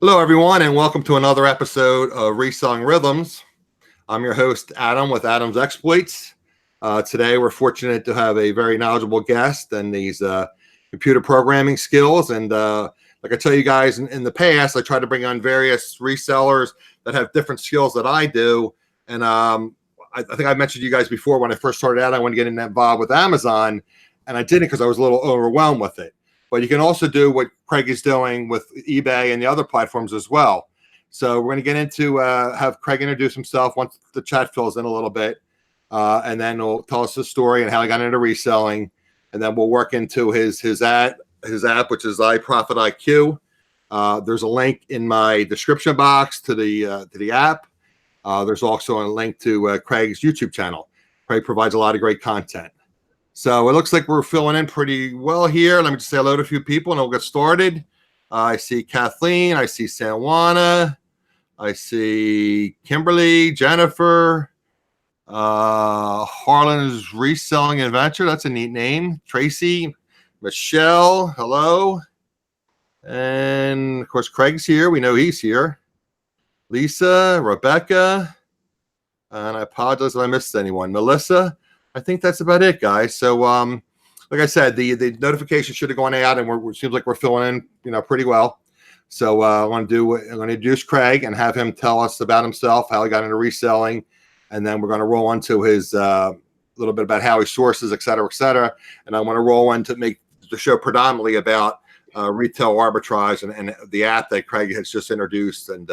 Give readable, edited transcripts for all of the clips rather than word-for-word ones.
Hello, everyone, and welcome to another episode of Reselling Rhythms. I'm your host, Adam, with Adam's Exploits. Today, we're fortunate to have a very knowledgeable guest and these computer programming skills. And like I tell you guys in the past, I try to bring on various resellers that have different skills that I do. And I think I mentioned to you guys before when I first started out, I wanted to get involved with Amazon, and I didn't because I was a little overwhelmed with it. But you can also do what Craig is doing with eBay and the other platforms as well. So we're going to get into have Craig introduce himself once the chat fills in a little bit, and then he'll tell us the story and how he got into reselling, and then we'll work into his app, which is iProfitIQ. There's a link in my description box to the app. There's also a link to Craig's YouTube channel. Craig provides a lot of great content. So it looks like we're filling in pretty well here. Let me just say hello to a few people and we'll get started. I see Kathleen. I see San Juana. I see Kimberly, Jennifer, Harlan's Reselling Adventure. That's a neat name. Tracy, Michelle, hello. And of course, Craig's here. We know he's here. Lisa, Rebecca, and I apologize if I missed anyone. Melissa. I think that's about it, guys. So, like I said, the notification should have gone out, and it seems like we're filling in, pretty well. So, I'm going to introduce Craig and have him tell us about himself, how he got into reselling, and then we're going to roll into his little bit about how he sources, et cetera, and I want to roll into make the show predominantly about retail arbitrage and the app that Craig has just introduced, and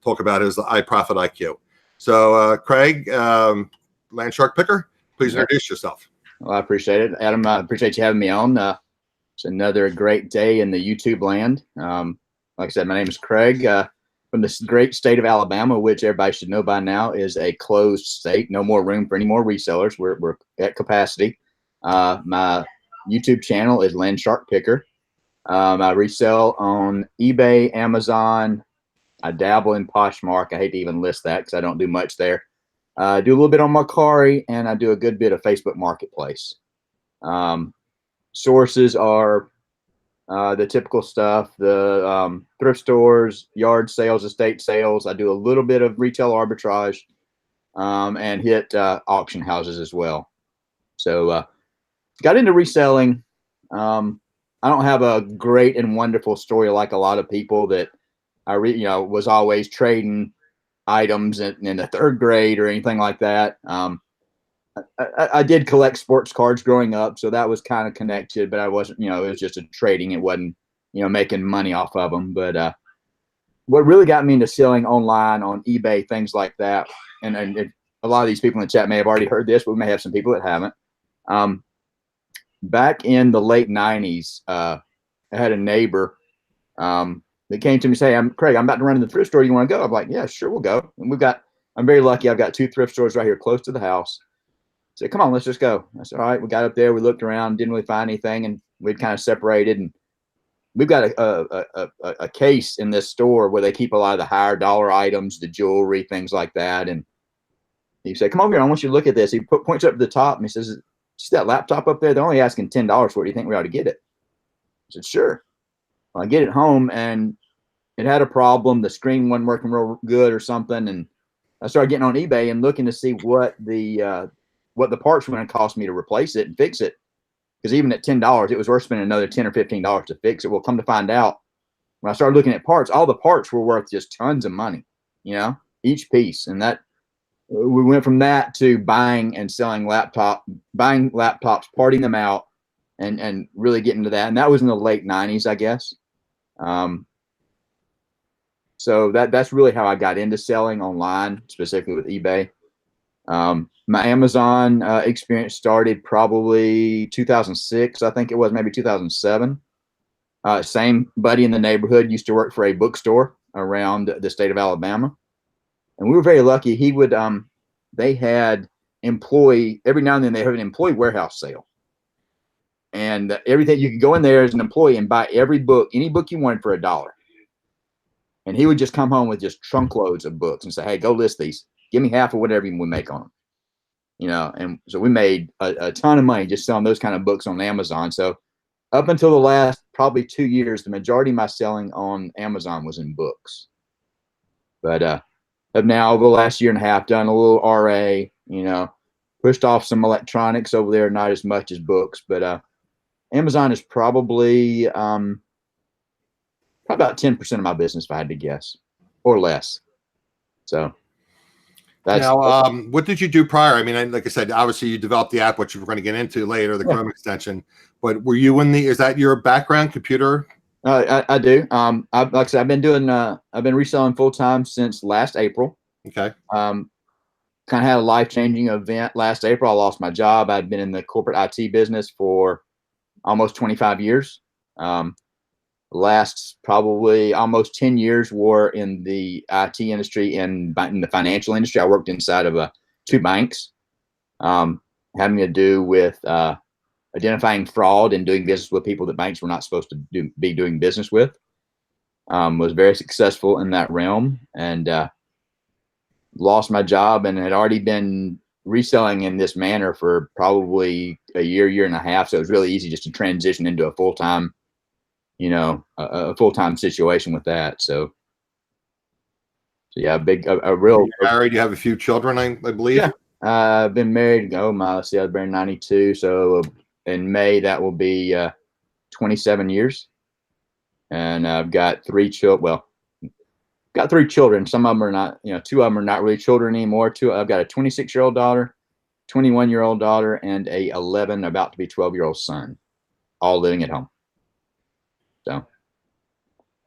talk about his iProfitIQ. So, Craig, Landshark Picker. Please introduce yourself. Well, I appreciate it, Adam. I appreciate you having me on. It's another great day in the YouTube land. Like I said, my name is Craig from this great state of Alabama, which everybody should know by now is a closed state. No more room for any more resellers. We're at capacity. My YouTube channel is Landshark Picker. I resell on eBay, Amazon. I dabble in Poshmark. I hate to even list that because I don't do much there. I do a little bit on Mercari, and I do a good bit of Facebook Marketplace. Sources are the typical stuff, the thrift stores, yard sales, estate sales. I do a little bit of retail arbitrage and hit auction houses as well. So got into reselling. I don't have a great and wonderful story like a lot of people that I was always trading items in the third grade or anything like that. I did collect sports cards growing up, so that was kind of connected, but I wasn't, it was just a trading. It wasn't, making money off of them. But what really got me into selling online on eBay, things like that, and a lot of these people in the chat may have already heard this, but we may have some people that haven't. Back in the late 90s, I had a neighbor that came to me and say, Craig, I'm about to run to the thrift store. You want to go? I'm like, yeah, sure, we'll go. And I'm very lucky. I've got 2 thrift stores right here close to the house. I said, come on, let's just go. I said, all right. We got up there. We looked around, didn't really find anything, and we'd kind of separated. And we've got a case in this store where they keep a lot of the higher dollar items, the jewelry, things like that. And he said, come over here. I want you to look at this. He points up to the top and he says, see that laptop up there? They're only asking $10 for it. Do you think we ought to get it? I said, sure. I get it home and it had a problem. The screen wasn't working real good or something. And I started getting on eBay and looking to see what the parts were going to cost me to replace it and fix it. Because even at $10, it was worth spending another $10 or $15 to fix it. Well, come to find out, when I started looking at parts, all the parts were worth just tons of money, each piece. And that we went from that to buying and selling buying laptops, parting them out, and really getting to that. And that was in the late 90s, I guess. So that's really how I got into selling online, specifically with eBay. My Amazon experience started probably 2006, I think it was, maybe 2007. Same buddy in the neighborhood used to work for a bookstore around the state of Alabama, and we were very lucky. He would they had every now and then they have an employee warehouse sale. And everything, you could go in there as an employee and buy any book you wanted for $1. And he would just come home with just trunk loads of books and say, hey, go list these. Give me half of whatever we make on them. And so we made a ton of money just selling those kind of books on Amazon. So Up until the last probably 2 years, the majority of my selling on Amazon was in books. But have now over the last year and a half done a little RA, pushed off some electronics over there, not as much as books. But Amazon is probably about 10% of my business, if I had to guess, or less. So that's now, what did you do prior? I mean, like I said, obviously you developed the app, which we're going to get into later, the Chrome extension. But were you is that your background, computer? I do. Like I said, I've been reselling full time since last April. Okay. Kind of had a life-changing event last April. I lost my job. I'd been in the corporate IT business for almost 25 years. Last probably almost 10 years were in the IT industry and in the financial industry. I worked inside of 2 banks, having to do with identifying fraud and doing business with people that banks were not supposed to be doing business with. Was very successful in that realm, and lost my job and had already been reselling in this manner for probably a year and a half. So it was really easy just to transition into a full-time, a full-time situation with that. So yeah, a real. You're married, you have a few children, I believe. Yeah, I've been married. Let's see, I was born in 92. So in May, that will be 27 years. And I've got 3 children. Well, got 3 children. Some of them are not, 2 of them are not really children anymore. I've got a 26-year-old daughter, 21-year-old daughter, and a 11, about to be 12-year-old son, all living at home.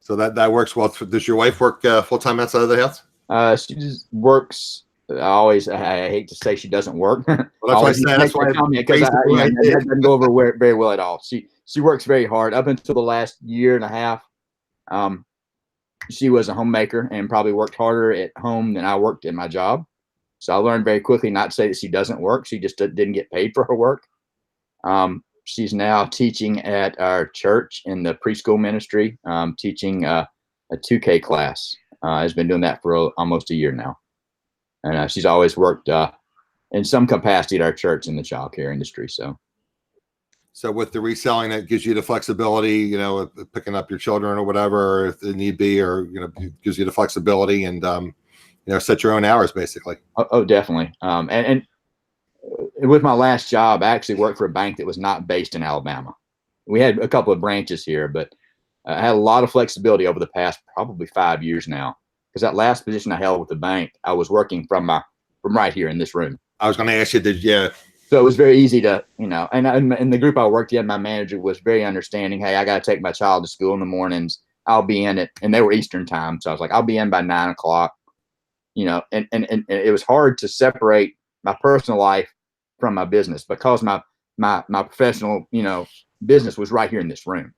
So that works well. Does your wife work full-time outside of the house? She just works. I hate to say she doesn't work. Well, that's why I said that's why because that doesn't go over very well at all. She works very hard. Up until the last year and a half, she was a homemaker and probably worked harder at home than I worked in my job. So I learned very quickly not to say that she doesn't work. She just didn't get paid for her work. She's now teaching at our church in the preschool ministry, teaching a 2K class. Has been doing that for almost a year now. And she's always worked in some capacity at our church in the childcare industry. So with the reselling, that gives you the flexibility, picking up your children or whatever, if it need be, or, it gives you the flexibility and, set your own hours basically. Oh, definitely. And with my last job, I actually worked for a bank that was not based in Alabama. We had a couple of branches here, but I had a lot of flexibility over the past probably 5 years now. Because that last position I held with the bank, I was working from right here in this room. I was going to ask you, So it was very easy to, and in the group I worked in, my manager was very understanding. Hey, I got to take my child to school in the mornings. I'll be in it. And they were Eastern time. So I was like, I'll be in by 9 o'clock, and it was hard to separate my personal life from my business because my professional, business was right here in this room,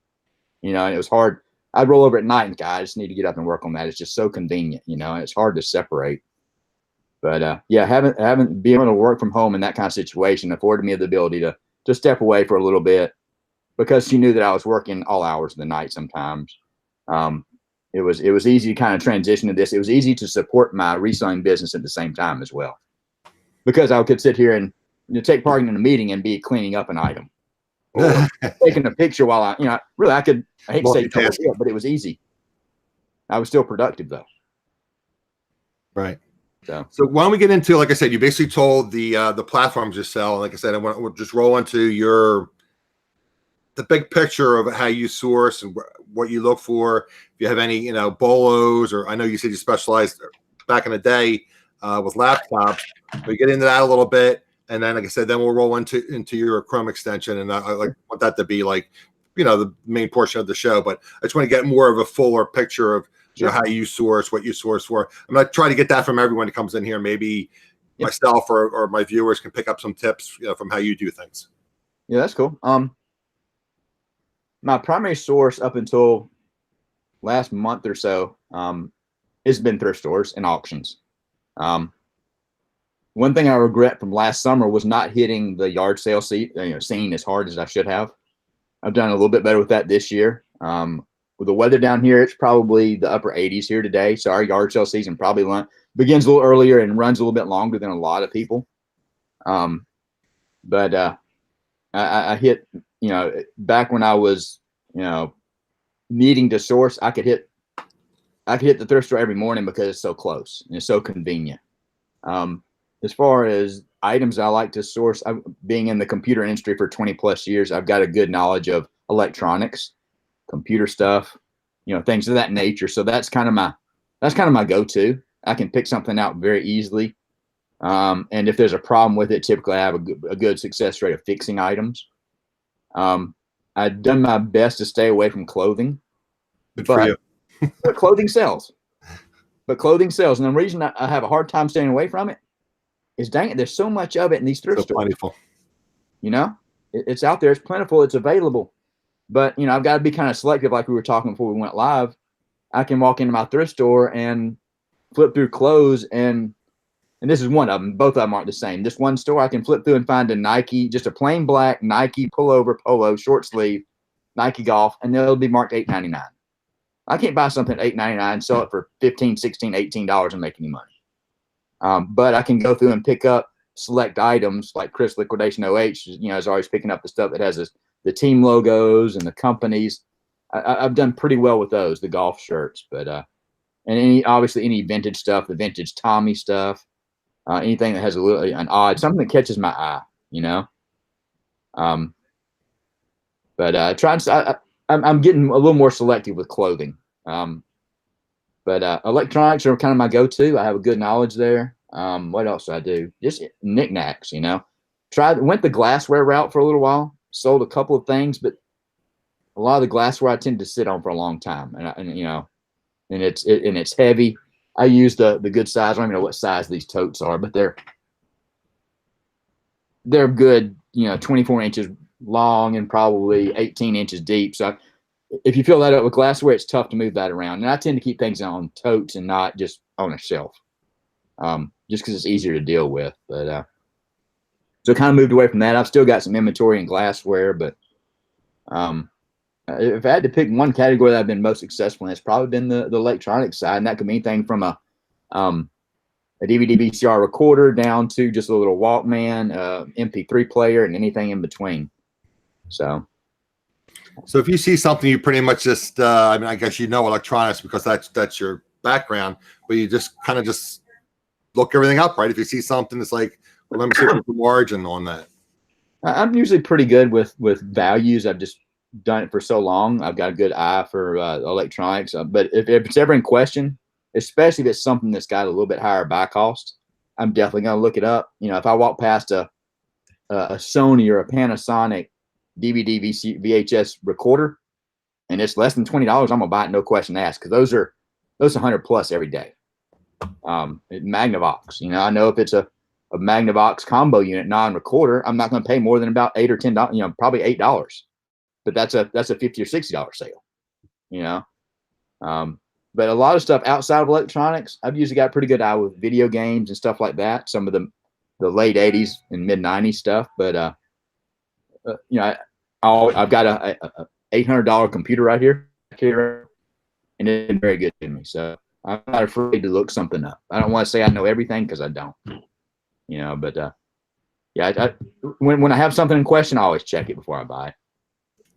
and it was hard. I'd roll over at night and I just need to get up and work on that. It's just so convenient, and it's hard to separate. But yeah, having being able to work from home in that kind of situation afforded me the ability to step away for a little bit, because she knew that I was working all hours of the night sometimes. It was easy to kind of transition to this. It was easy to support my reselling business at the same time as well, because I could sit here and take part in a meeting and be cleaning up an item, or taking a picture while I hate to say double, but it was easy. I was still productive though. Right. So why don't we get into, like I said, you basically told the platforms you sell. Like I said, we'll just roll into the big picture of how you source and what you look for. If you have any, bolos, or I know you said you specialized back in the day with laptops. We get into that a little bit, and then, like I said, then we'll roll into your Chrome extension, and I want that to be like, the main portion of the show. But I just want to get more of a fuller picture of how you source, what you source for. I'm not trying to get that from everyone who comes in here. Maybe myself or my viewers can pick up some tips, from how you do things. Yeah, that's cool. My primary source up until last month or so has been thrift stores and auctions. One thing I regret from last summer was not hitting the yard sale scene as hard as I should have. I've done a little bit better with that this year. With the weather down here, it's probably the upper 80s here today. So our yard sale season probably begins a little earlier and runs a little bit longer than a lot of people. But I hit, back when I was, needing to source, I could hit the thrift store every morning because it's so close and it's so convenient. As far as items I like to source, being in the computer industry for 20 plus years, I've got a good knowledge of electronics, computer stuff, things of that nature. So that's kind of my go-to. I can pick something out very easily. And if there's a problem with it, typically I have a good success rate of fixing items. I've done my best to stay away from clothing. Good for you. But clothing sells. And the reason I have a hard time staying away from it is, dang it, there's so much of it in these thrift stores. Plentiful. It's out there. It's plentiful. It's available. But, I've got to be kind of selective, like we were talking before we went live. I can walk into my thrift store and flip through clothes, and this is one of them. Both of them aren't the same. This one store I can flip through and find a Nike, just a plain black Nike pullover polo, short sleeve, Nike golf, and they'll be marked $8.99. I can't buy something at $8.99 and sell it for $15, $16, $18 and make any money. But I can go through and pick up select items like Chris Liquidation OH, is always picking up the stuff that has the team logos and the companies. I've done pretty well with those, the golf shirts, but and obviously any vintage stuff, the vintage Tommy stuff, anything that has something that catches my eye, I'm getting a little more selective with clothing. But electronics are kind of my go-to. I have a good knowledge there. What else do I do? Just knickknacks, went the glassware route for a little while, sold a couple of things, but a lot of the glassware I tend to sit on for a long time. And it's heavy. I use the good size. I don't even know what size these totes are, but they're good, 24 inches long and probably 18 inches deep. So if you fill that up with glassware, it's tough to move that around. And I tend to keep things on totes and not just on a shelf, just because it's easier to deal with. But so kind of moved away from that. I've still got some inventory in glassware, but if I had to pick one category that I've been most successful in, it's probably been the electronic side, and that could be anything from a DVD VCR recorder down to just a little Walkman, MP3 player, and anything in between. So if you see something, you pretty much just, I guess electronics because that's your background, but you just kind of just look everything up, right? If you see something, it's like, well, let me see the margin on that. I'm usually pretty good with values. I've just done it for so long. I've got a good eye for electronics. But if it's ever in question, especially if it's something that's got a little bit higher buy cost, I'm definitely going to look it up. If I walk past a Sony or a Panasonic DVD VHS recorder and it's less than $20, I'm gonna buy it, no question asked, because those are 100 plus every day. Magnavox, I know if it's a Magnavox combo unit non-recorder, I'm not going to pay more than about $8 or $10, probably $8, but that's a $50 or $60 sale, but a lot of stuff outside of electronics, I've usually got a pretty good eye with video games and stuff like that. Some of the late 80s and mid 90s stuff, but I've got a $800 computer right here, and it's very good to me. So I'm not afraid to look something up. I don't want to say I know everything because I don't, but when I have something in question, I always check it before I buy it.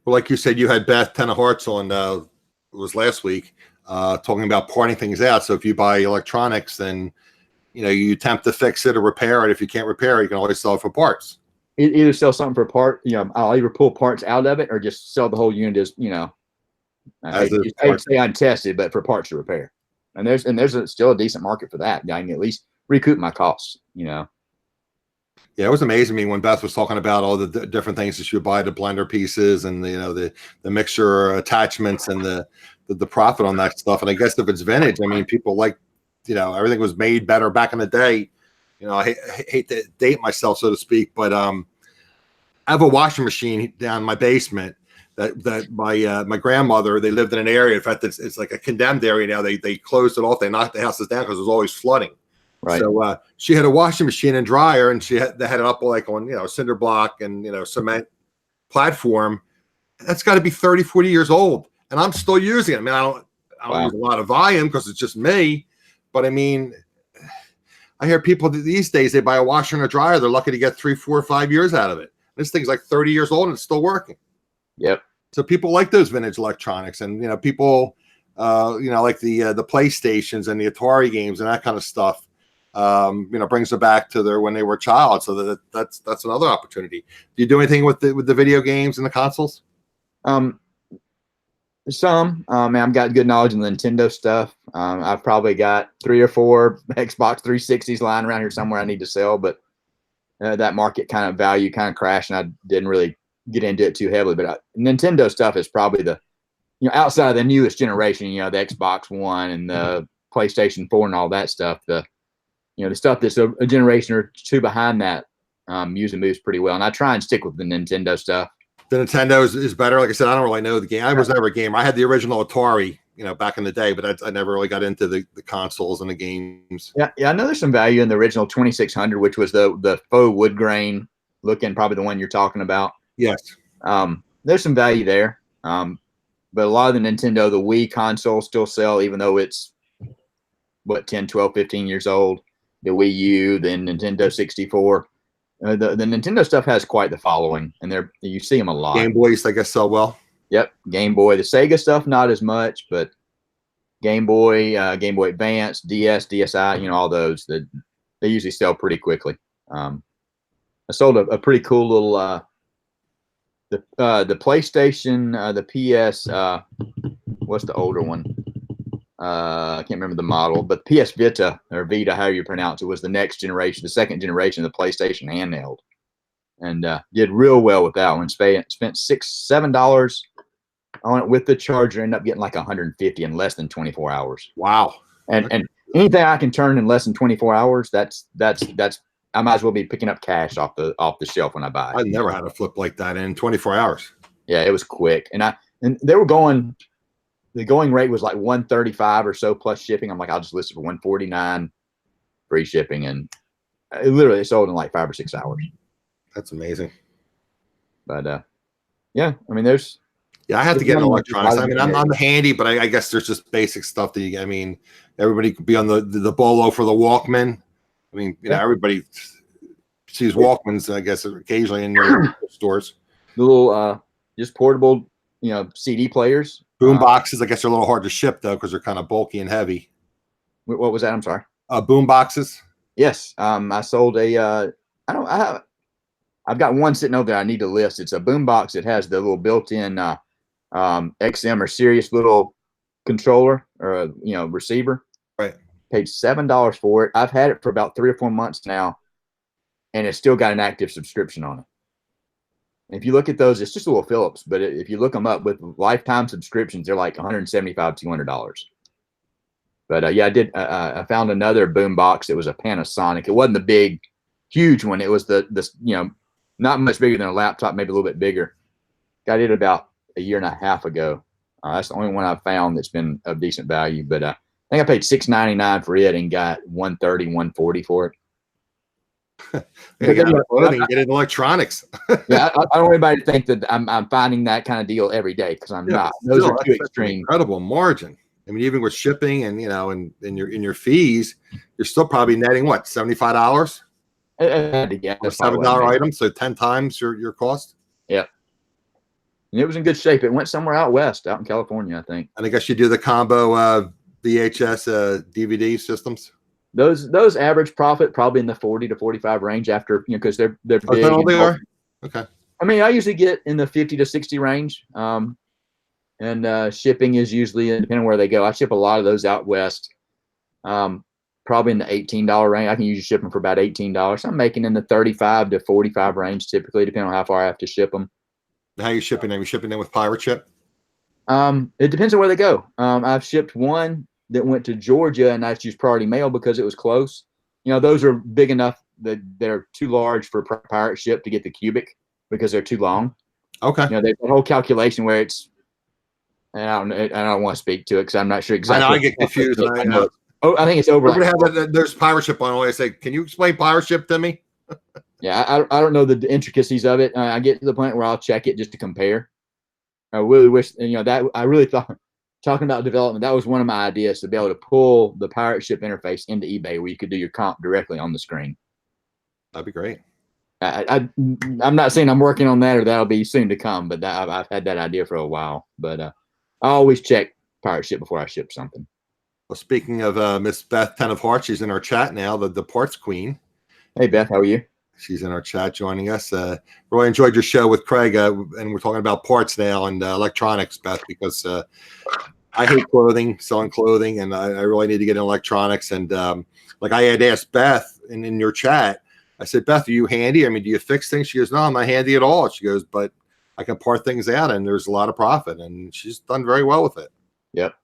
Well, like you said, you had Beth Ten of Hearts on, it was last week, talking about parting things out. So if you buy electronics, then, you attempt to fix it or repair it. If you can't repair it, you can always sell it for parts. Either sell something for a part, I'll either pull parts out of it or just sell the whole unit as, I hate to say untested, but for parts to repair. And there's still a decent market for that. I can at least recoup my costs, Yeah, it was amazing to me when Beth was talking about all the different things that she would buy, the blender pieces and the mixer attachments and the profit on that stuff. And I guess if it's vintage, people like, everything was made better back in the day. I hate to date myself, so to speak, but I have a washing machine down in my basement that my grandmother, they lived in an area. In fact, it's like a condemned area now. They closed it off. They knocked the houses down because it was always flooding. Right. So she had a washing machine and dryer, and they had it up like on cinder block and cement platform. That's got to be 30, 40 years old, and I'm still using it. I don't use a lot of volume because it's just me, but I hear people these days, they buy a washer and a dryer. They're lucky to get 3, 4, 5 years out of it. This thing's like 30 years old and it's still working. Yep. So people like those vintage electronics, and people, like the PlayStations and the Atari games and that kind of stuff. Brings them back to when they were a child. So that's another opportunity. Do you do anything with the video games and the consoles? I've got good knowledge in the Nintendo stuff. I've probably got 3 or 4 Xbox 360s lying around here somewhere I need to sell, but that market kind of value kind of crashed, and I didn't really get into it too heavily. But Nintendo stuff is probably the, outside of the newest generation, the Xbox One and the PlayStation 4 and all that stuff, the stuff that's a generation or two behind that, usually moves pretty well. And I try and stick with the Nintendo stuff. The Nintendo is better. Like I said, I don't really know the game. I was never a gamer. I had the original Atari, back in the day, but I never really got into the consoles and the games. Yeah, I know there's some value in the original 2600, which was the faux wood grain looking, probably the one you're talking about. Yes. There's some value there. But a lot of the Nintendo, the Wii consoles still sell, even though it's 10, 12, 15 years old. The Wii U, the Nintendo 64. The Nintendo stuff has quite the following, and you see them a lot. Game Boys, I guess, sell well. Yep, Game Boy. The Sega stuff, not as much, but Game Boy, Game Boy Advance, DS, DSi, all those, they usually sell pretty quickly. I sold a pretty cool little the PlayStation, the PS. What's the older one? I can't remember the model, but PS Vita, or Vita, however you pronounce it, was the next generation, the second generation of the PlayStation handheld, and did real well with that one. Spent $6-7 on it with the charger. Ended up getting like 150 in less than 24 hours. Wow! And anything I can turn in less than 24 hours, that's I might as well be picking up cash off the shelf when I buy it. I've never had a flip like that in 24 hours. Yeah, it was quick, and they were going. The going rate was like 135 or so plus shipping. I'm like, I'll just list it for 149, free shipping, and it literally sold in like 5 or 6 hours. That's amazing. But yeah, I mean, there's. Yeah, I have to get into electronics. I mean, I'm handy, but I guess there's just basic stuff that you. I mean, everybody could be on the Bolo for the Walkman. I mean, everybody sees Walkmans, I guess, occasionally in your stores. The little just portable, CD players. Boom boxes, I guess, are a little hard to ship though because they're kind of bulky and heavy. What was that? I'm sorry. Boom boxes. Yes, I sold a. I've got one sitting over there. I need to list. It's a boom box. It has the little built-in XM or Sirius little controller or receiver. Right. Paid $7 for it. I've had it for about 3 or 4 months now, and it's still got an active subscription on it. If you look at those, it's just a little Phillips, but if you look them up with lifetime subscriptions, they're like $175, $200. But yeah, I found another boom box. It was a Panasonic. It wasn't the big, huge one. It was the not much bigger than a laptop, maybe a little bit bigger. Got it about a year and a half ago. That's the only one I've found that's been of decent value. But I think I paid $6.99 for it and got $130, $140 for it. Get in electronics. Yeah, I don't want anybody to think that I'm finding that kind of deal every day, because I'm not. Those are too extreme. Incredible margin. I mean, even with shipping and and your fees, you're still probably netting what, $75? Yeah, $7 item, so 10 times your cost. Yeah, and it was in good shape. It went somewhere out west, out in California, I think. And I guess you do the combo VHS DVD systems. Those average profit probably in the 40 to 45 range after, because they're big. Is that all they are? Okay. I mean, I usually get in the 50 to 60 range. And shipping is usually, depending on where they go. I ship a lot of those out west. Probably in the $18 range. I can usually ship them for about $18. I'm making in the 35 to 45 range typically, depending on how far I have to ship them. How are you shipping them? Are you shipping them with pirate ship? It depends on where they go. I've shipped one that went to Georgia, and I just used priority mail because it was close. Those are big enough that they're too large for pirate ship to get the cubic because they're too long. Okay. There's a whole calculation where it's, and I don't want to speak to it because I'm not sure exactly. I know, I get confused. I think it's over. There's pirate ship on. I say, can you explain pirate ship to me? Yeah, I don't know the intricacies of it. I get to the point where I'll check it just to compare. I really wish, that I really thought, talking about development, that was one of my ideas, to be able to pull the pirate ship interface into eBay where you could do your comp directly on the screen. That'd be great. I'm not saying I'm working on that or that'll be soon to come, but I've had that idea for a while. But I always check pirate ship before I ship something. Well, speaking of Miss Beth Ten of Hearts, she's in our chat now, the parts queen. Hey, Beth, how are you? She's in our chat joining us. Really enjoyed your show with Craig, and we're talking about parts now and electronics, Beth, because I hate clothing, selling clothing, and I really need to get in electronics. And like I had asked Beth in your chat, I said, Beth, are you handy? I mean, do you fix things? She goes, no, I'm not handy at all. She goes, but I can part things out, and there's a lot of profit, and she's done very well with it. Yep.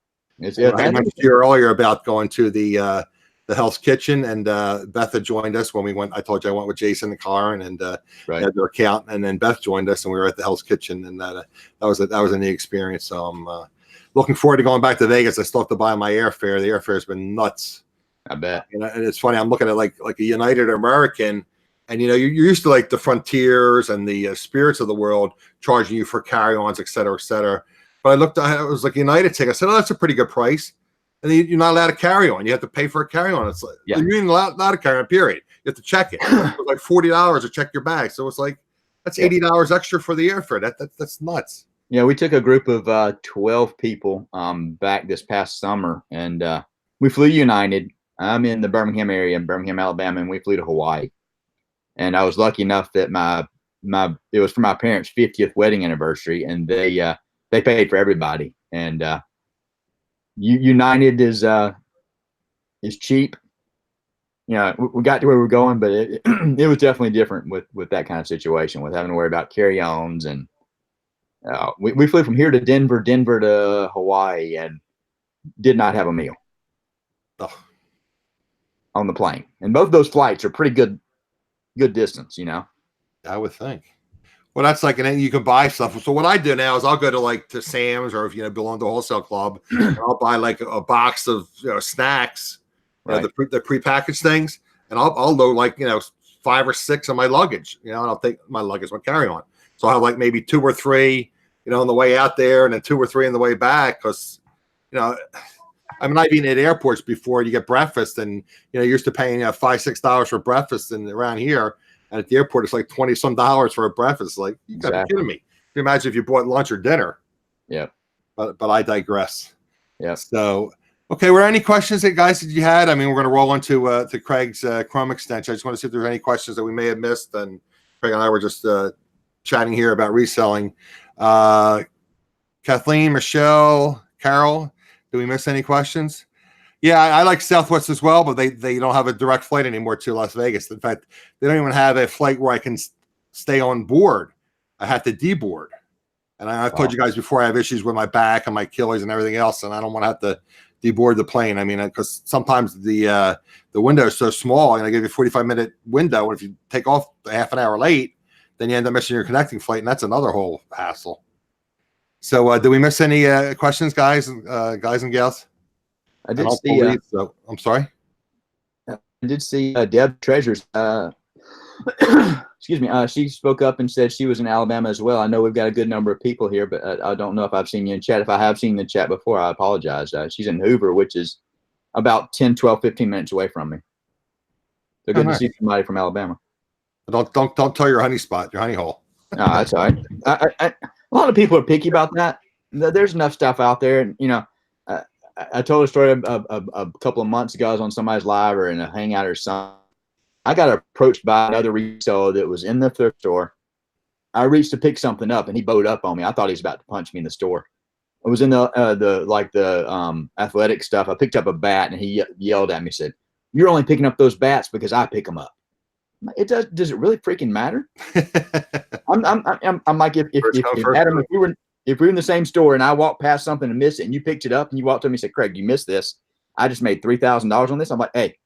I mentioned to you earlier about going to the Hell's Kitchen, and Beth had joined us when we went. I told you I went with Jason and Karen, and had their account, and then Beth joined us, and we were at the Hell's Kitchen, and that was a neat experience. So I'm looking forward to going back to Vegas. I still have to buy my airfare. The airfare has been nuts. I bet. And it's funny. I'm looking at like a United American, and you're used to like the Frontiers and the Spirits of the world charging you for carry-ons, et cetera, et cetera. But I looked at it, was like United ticket. I said, oh, that's a pretty good price. And then you're not allowed to carry on. You have to pay for a carry on. It's like, you're not allowed to carry on, period. You have to check it. It's like $40 to check your bag. So it's like, that's $80 extra for the airfare. That's nuts. Yeah, we took a group of 12 people back this past summer, and we flew United. I'm in the Birmingham area, in Birmingham, Alabama, and we flew to Hawaii. And I was lucky enough that it was for my parents' 50th wedding anniversary, and they paid for everybody. And United is cheap. We got to where we were going, but it was definitely different with that kind of situation, with having to worry about carry-ons. And we flew from here to Denver to Hawaii, and did not have a meal on the plane. And both of those flights are pretty good distance, I would think. Well, that's like, and you can buy stuff. So what I do now is I'll go to Sam's, or if belong to a wholesale club, and I'll buy like a box of snacks, the prepackaged things, and I'll load like 5 or 6 of my luggage, and I'll take my luggage, my carry on. So I'll have like maybe 2 or 3, on the way out there, and then 2 or 3 on the way back, because I've been at airports before. You get breakfast, and you're used to paying $5-6 for breakfast, and around here. And at the airport, it's like $20-some for a breakfast. Like, you gotta be kidding me. Can you imagine if you bought lunch or dinner? Yeah. But I digress. Yeah. So, okay, were there any questions that you had? I mean, we're going to roll into to Craig's Chrome extension. I just want to see if there's any questions that we may have missed. And Craig and I were just chatting here about reselling. Kathleen, Michelle, Carol, did we miss any questions? Yeah, I like Southwest as well, but they don't have a direct flight anymore to Las Vegas. In fact, they don't even have a flight where I can stay on board. I have to deboard. And I've told you guys before, I have issues with my back and my Achilles and everything else, and I don't want to have to deboard the plane. I mean, because sometimes the window is so small, and I give you a 45-minute window, and if you take off a half an hour late, then you end up missing your connecting flight, and that's another whole hassle. So did we miss any questions, guys and gals? I did see. So. I'm sorry. I did see Deb Treasures. Excuse me. She spoke up and said she was in Alabama as well. I know we've got a good number of people here, but I don't know if I've seen you in chat. If I have seen the chat before, I apologize. She's in Hoover, which is about 10, 12, 15 minutes away from me. So good to see somebody from Alabama. Don't tell your honey spot, your honey hole. No, that's all right. A lot of people are picky about that. There's enough stuff out there, and I told a story a couple of months ago. I was on somebody's live or in a hangout or something. I got approached by another reseller that was in the thrift store. I reached to pick something up, and he bowed up on me. I thought he was about to punch me in the store. I was in the athletic stuff. I picked up a bat, and he yelled at me, said, "You're only picking up those bats because I pick them up." It does. Does it really freaking matter? I'm like, if Adam, if we were in the same store and I walked past something and missed it, and you picked it up and you walked to me and said, "Craig, you missed this. I just made $3,000 on this." I'm like, hey,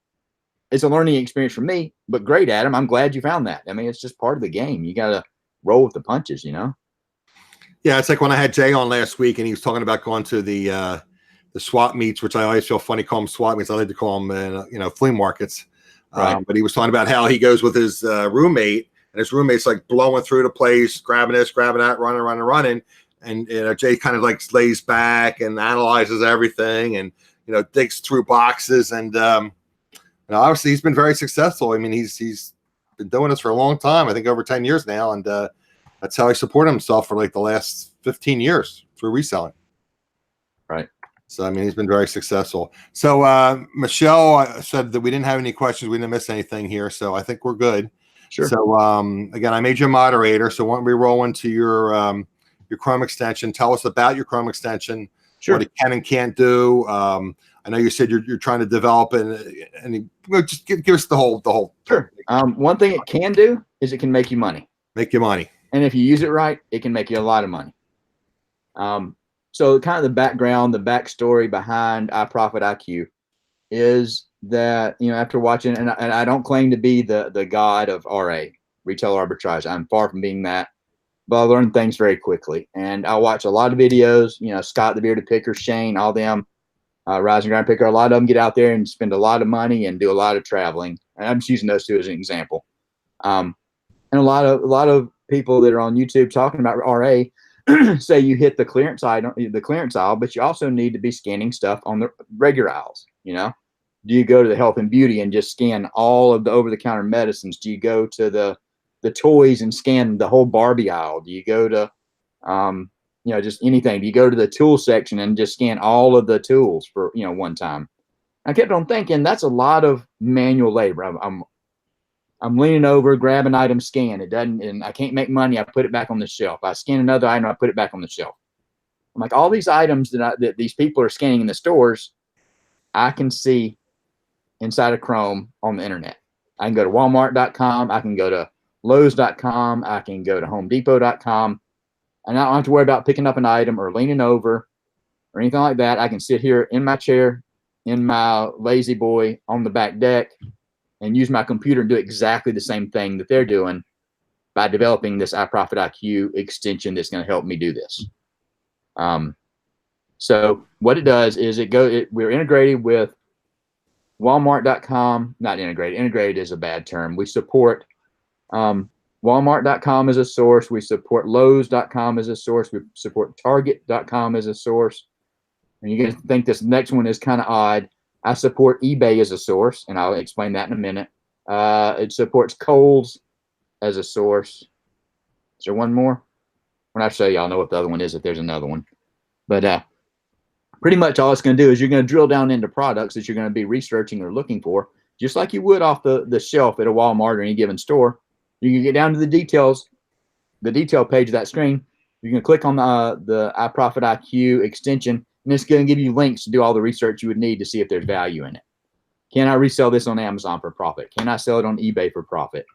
it's a learning experience for me, but great, Adam. I'm glad you found that. I mean, it's just part of the game. You got to roll with the punches, Yeah, it's like when I had Jay on last week, and he was talking about going to the swap meets, which I always feel funny call them swap meets. I like to call them, flea markets. Right. But he was talking about how he goes with his roommate, and his roommate's like blowing through the place, grabbing this, grabbing that, running. And Jay kind of like lays back and analyzes everything, and digs through boxes. And obviously he's been very successful. I mean, he's been doing this for a long time. I think over 10 years now, and that's how he supported himself for like the last 15 years through reselling. Right. So I mean, he's been very successful. So Michelle said that we didn't have any questions. We didn't miss anything here, so I think we're good. Sure. So again, I made you a moderator. So why don't we roll into your Chrome extension? Tell us about your Chrome extension. Sure. What it can and can't do. I know you said you're trying to develop and just give us the whole. Sure. One thing it can do is it can make you money. Make you money. And if you use it right, it can make you a lot of money. So kind of the background, the backstory behind iProfitIQ is that, after watching, and I don't claim to be the god of RA, retail arbitrage. I'm far from being that, but I learned things very quickly. And I watch a lot of videos, Scott the Bearded Picker, Shane, all them, Rise and Grind Picker. A lot of them get out there and spend a lot of money and do a lot of traveling. And I'm just using those two as an example. And a lot of people that are on YouTube talking about RA say you hit the clearance aisle, but you also need to be scanning stuff on the regular aisles. Do you go to the health and beauty and just scan all of the over-the-counter medicines? Do you go to the toys and scan the whole Barbie aisle? Do you go to just anything? Do you go to the tool section and just scan all of the tools for one time? I kept on thinking that's a lot of manual labor. I'm leaning over, grab an item, scan. It doesn't, and I can't make money. I put it back on the shelf. I scan another item, I put it back on the shelf. I'm like, all these items that these people are scanning in the stores, I can see inside of Chrome on the internet. I can go to Walmart.com. I can go to Lowe's.com. I can go to HomeDepot.com. And I don't have to worry about picking up an item or leaning over or anything like that. I can sit here in my chair, in my lazy boy on the back deck, and use my computer and do exactly the same thing that they're doing by developing this iProfitIQ extension that's going to help me do this. So what it does is we're integrated with Walmart.com, not integrated. Integrated is a bad term. We support Walmart.com as a source. We support Lowe's.com as a source. We support Target.com as a source. And you're going to think this next one is kind of odd. I support eBay as a source, and I'll explain that in a minute. It supports Kohl's as a source. Is there one more? When I show you, I'll know what the other one is if there's another one. But pretty much all it's going to do is you're going to drill down into products that you're going to be researching or looking for, just like you would off the shelf at a Walmart or any given store. You can get down to the details, the detail page of that screen. You can click on the iProfitIQ extension, and it's going to give you links to do all the research you would need to see if there's value in it. Can I resell this on Amazon for profit? Can I sell it on eBay for profit?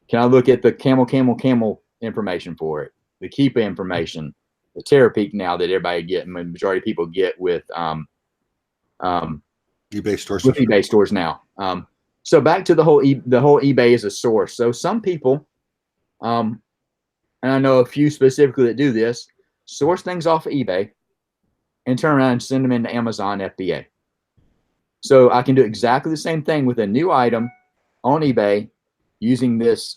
Can I look at the camel information for it, the Keepa information, the Terapeak now that everybody get, majority of people get with eBay stores. With eBay stores now. So back to the whole eBay as a source. So some people, and I know a few specifically that do this, source things off of eBay and turn around and send them into Amazon FBA. So I can do exactly the same thing with a new item on eBay using this,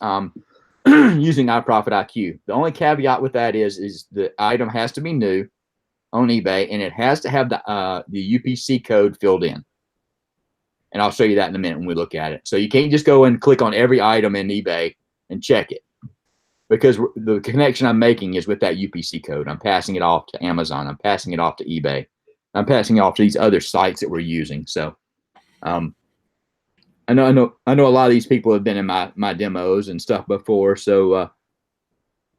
using iProfitIQ. The only caveat with that is the item has to be new on eBay, and it has to have the UPC code filled in. And I'll show you that in a minute when we look at it. So you can't just go and click on every item in eBay and check it, because the connection I'm making is with that UPC code. I'm passing it off to Amazon. I'm passing it off to eBay. I'm passing it off to these other sites that we're using. So I know a lot of these people have been in my demos and stuff before. So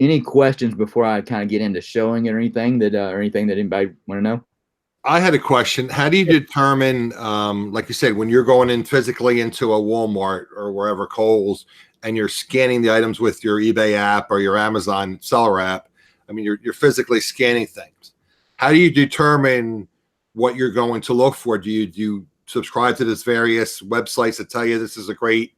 any questions before I kind of get into showing it or anything that anybody want to know? I had a question. How do you determine, like you said, when you're going in physically into a Walmart or wherever, Kohl's, and you're scanning the items with your eBay app or your Amazon seller app? I mean, you're physically scanning things. How do you determine what you're going to look for? Do you subscribe to this various websites that tell you this is a great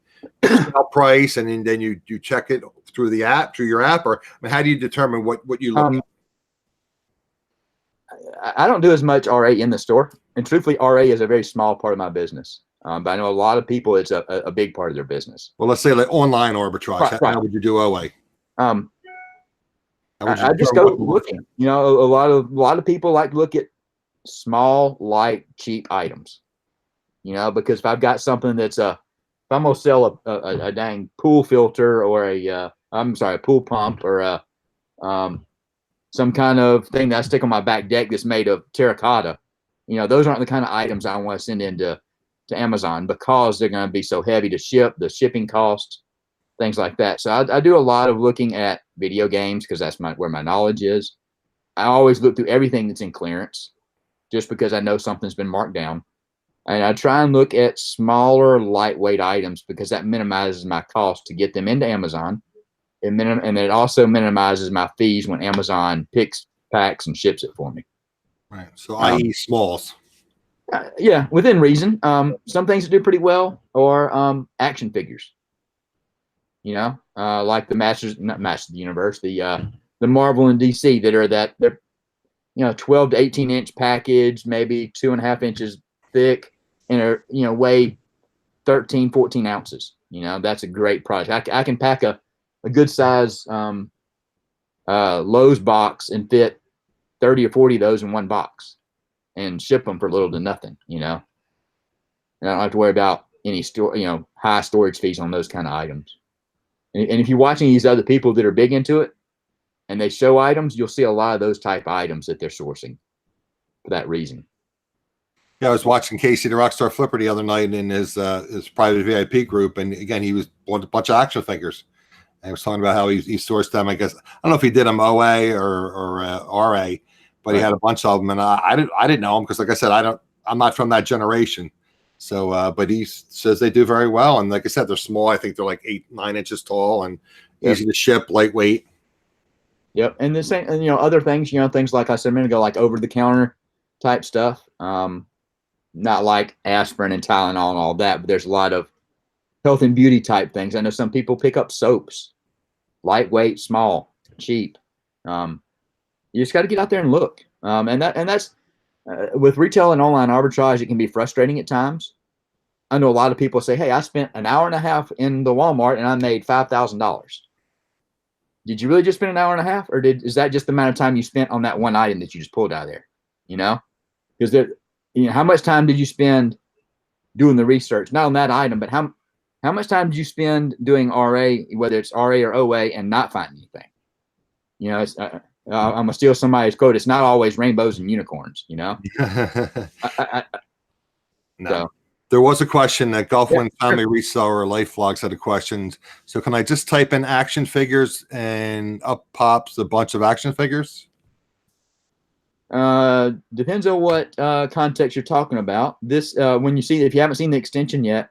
price, and then you check it through the app, through your app, or I mean, how do you determine what you look at? I don't do as much RA in the store, and truthfully, RA is a very small part of my business. But I know a lot of people, it's a big part of their business. Well, let's say like online arbitrage. How would you do OA? I just go looking. A lot of people like to look at small, light, cheap items. Because if I've got something that's a I'm gonna sell a dang pool filter or a pool pump or some kind of thing that I stick on my back deck that's made of terracotta, those aren't the kind of items I want to send into Amazon because they're going to be so heavy to ship, the shipping costs, things like that. So I do a lot of looking at video games because that's where my knowledge is. I always look through everything that's in clearance just because I know something's been marked down. And I try and look at smaller, lightweight items because that minimizes my cost to get them into Amazon. And it also minimizes my fees when Amazon picks, packs, and ships it for me. Right. So i.e. smalls. Yeah, within reason. Some things that do pretty well are action figures. Like the not Masters of the Universe, the Marvel and DC they're 12 to 18-inch package, maybe 2.5 inches thick, and are weigh 13, 14 ounces. That's a great product. I can pack a good size Lowe's box and fit 30 or 40 of those in one box and ship them for little to nothing. And I don't have to worry about any high storage fees on those kind of items. And if you're watching these other people that are big into it and they show items, you'll see a lot of those type items that they're sourcing for that reason. Yeah, I was watching Casey the Rockstar Flipper the other night in his private VIP group, and again, he was bought a bunch of action figures. And he was talking about how he sourced them. I guess I don't know if he did them OA or RA, but he had a bunch of them, and I didn't know him because, like I said, I'm not from that generation. So, but he says they do very well, and like I said, they're small. I think they're like 8-9 inches tall and easy to ship, lightweight. Yep, and the same, and other things, things like I said a minute ago, like over the counter type stuff. Not like aspirin and Tylenol and all that, but there's a lot of health and beauty type things. I know some people pick up soaps, lightweight, small, cheap. You just got to get out there and look. And that's with retail and online arbitrage, it can be frustrating at times. I know a lot of people say, "Hey, I spent an hour and a half in the Walmart and I made $5,000." Did you really just spend an hour and a half, or is that just the amount of time you spent on that one item that you just pulled out of there? Because how much time did you spend doing the research, not on that item, but how much time did you spend doing RA, whether it's RA or OA, and not finding anything? I'm gonna steal somebody's quote. It's not always rainbows and unicorns. No. So. There was a question that Gulfwind Family Reseller Life Vlogs had a question. So can I just type in action figures and up pops a bunch of action figures? Depends on what context you're talking about. This if you haven't seen the extension yet,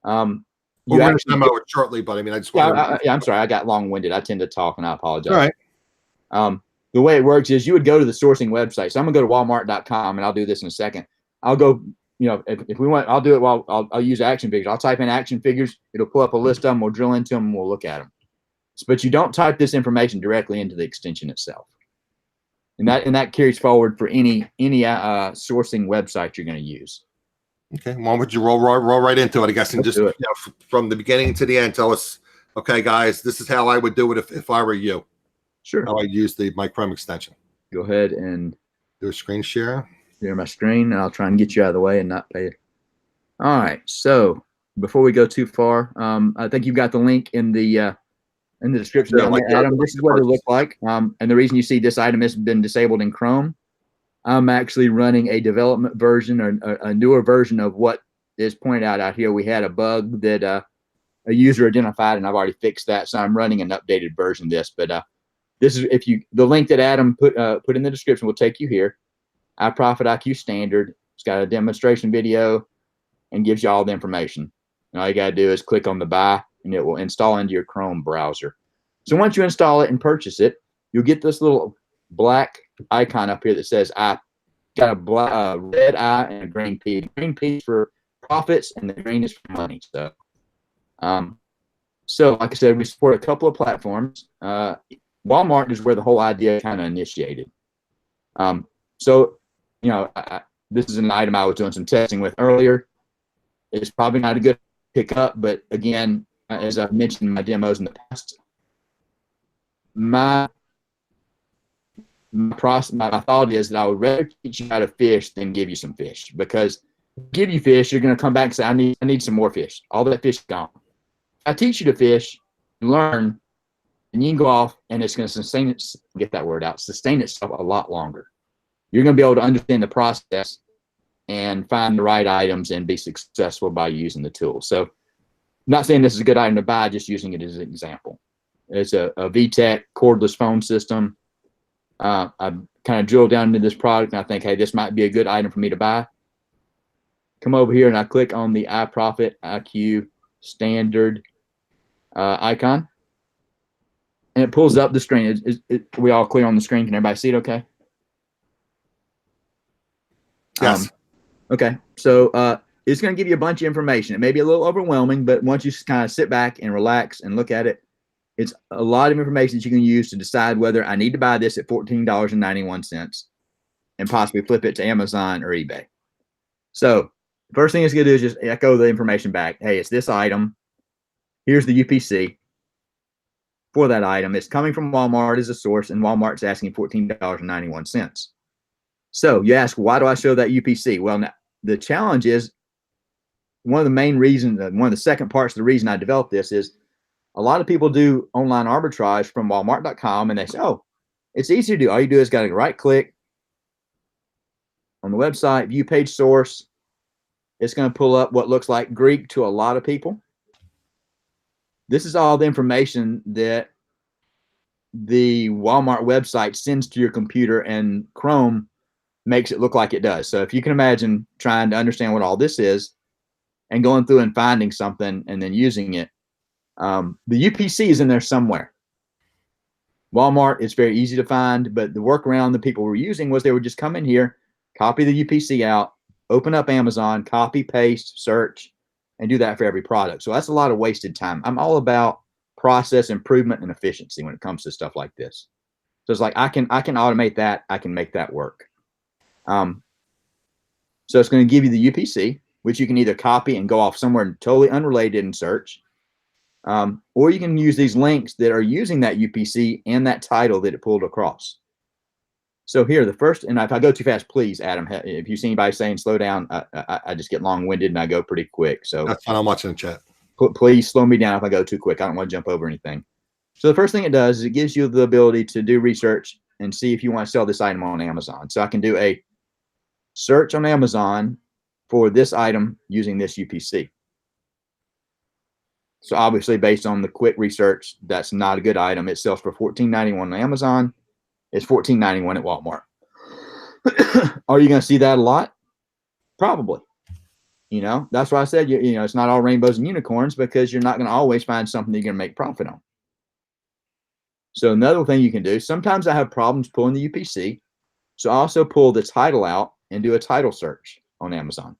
we're going to demo it shortly, but I mean, I just want I'm sorry, I got long-winded. I tend to talk, and I apologize. All right. The way it works is you would go to the sourcing website. So I'm gonna go to Walmart.com, and I'll do this in a second. I'll go, if we want, I'll do it while I'll use action figures. I'll type in action figures. It'll pull up a list of them. We'll drill into them, and we'll look at them. But you don't type this information directly into the extension itself. And that carries forward for any sourcing website you're going to use. Okay, why don't you roll right into it, I guess, and just from the beginning to the end, tell us, okay, guys, this is how I would do it if I were you. Sure. How I use my Chrome extension. Go ahead and do a screen share. Share my screen, and I'll try and get you out of the way and not pay it. All right. So before we go too far, I think you've got the link in the description down there, Adam. This is what it looked like. And the reason you see this item has been disabled in Chrome, I'm actually running a development version or a newer version of what is pointed out here. We had a bug that a user identified, and I've already fixed that. So I'm running an updated version of this. But this is the link that Adam put in the description will take you here. iProfitIQ standard. It's got a demonstration video and gives you all the information. And all you got to do is click on the buy, and it will install into your Chrome browser. So once you install it and purchase it, you'll get this little black icon up here that says I got a red I and a green P. The green P is for profits, and the green is for money. So, like I said, we support a couple of platforms. Walmart is where the whole idea kind of initiated. This is an item I was doing some testing with earlier. It's probably not a good pickup, but again, as I've mentioned in my demos in the past, my thought is that I would rather teach you how to fish than give you some fish, because give you fish, you're going to come back and say, I need some more fish. All that fish is gone. I teach you to fish, you learn, and you can go off, and it's going to sustain itself a lot longer. You're going to be able to understand the process and find the right items and be successful by using the tool. So I'm not saying this is a good item to buy, just using it as an example. It's a VTech cordless phone system. I kind of drilled down into this product, and I think, hey, this might be a good item for me to buy. Come over here, and I click on the iProfitIQ standard icon, and it pulls up the screen. We all clear on the screen? Can everybody see it okay? Yes. Okay, so it's going to give you a bunch of information. It may be a little overwhelming, but once you kind of sit back and relax and look at it, it's a lot of information that you can use to decide whether I need to buy this at $14.91 and possibly flip it to Amazon or eBay. So the first thing it's going to do is just echo the information back. Hey, it's this item. Here's the UPC for that item. It's coming from Walmart as a source, and Walmart's asking $14.91. So you ask, why do I show that UPC? Well, now, the challenge is one of the main reasons, one of the second parts of the reason I developed this is a lot of people do online arbitrage from Walmart.com, and they say, oh, it's easy to do. All you do is got to right click on the website, view page source. It's going to pull up what looks like Greek to a lot of people. This is all the information that the Walmart website sends to your computer, and Chrome makes it look like it does. So if you can imagine trying to understand what all this is and going through and finding something and then using it, the UPC is in there somewhere. Walmart, it's very easy to find, but the workaround that people were using was they would just come in here, copy the UPC out, open up Amazon, copy, paste, search, and do that for every product. So that's a lot of wasted time. I'm all about process improvement and efficiency when it comes to stuff like this. So it's like I can automate that. I can make that work. So it's going to give you the UPC, which you can either copy and go off somewhere totally unrelated and search, or you can use these links that are using that UPC and that title that it pulled across. So here, the first, and if I go too fast, please, Adam, if you see anybody saying slow down, I just get long-winded and I go pretty quick. So That's fine. I'm watching the chat. Please slow me down if I go too quick. I don't want to jump over anything. So the first thing it does is it gives you the ability to do research and see if you want to sell this item on Amazon. So I can do a search on Amazon for this item using this UPC. So obviously, based on the quick research, that's not a good item. It sells for $14.91 on Amazon. It's $14.91 at Walmart. Are you going to see that a lot? Probably. You know, that's why I said, you know, it's not all rainbows and unicorns, because you're not going to always find something that you're going to make profit on. So another thing you can do, sometimes I have problems pulling the UPC. So I also pull the title out and do a title search on Amazon.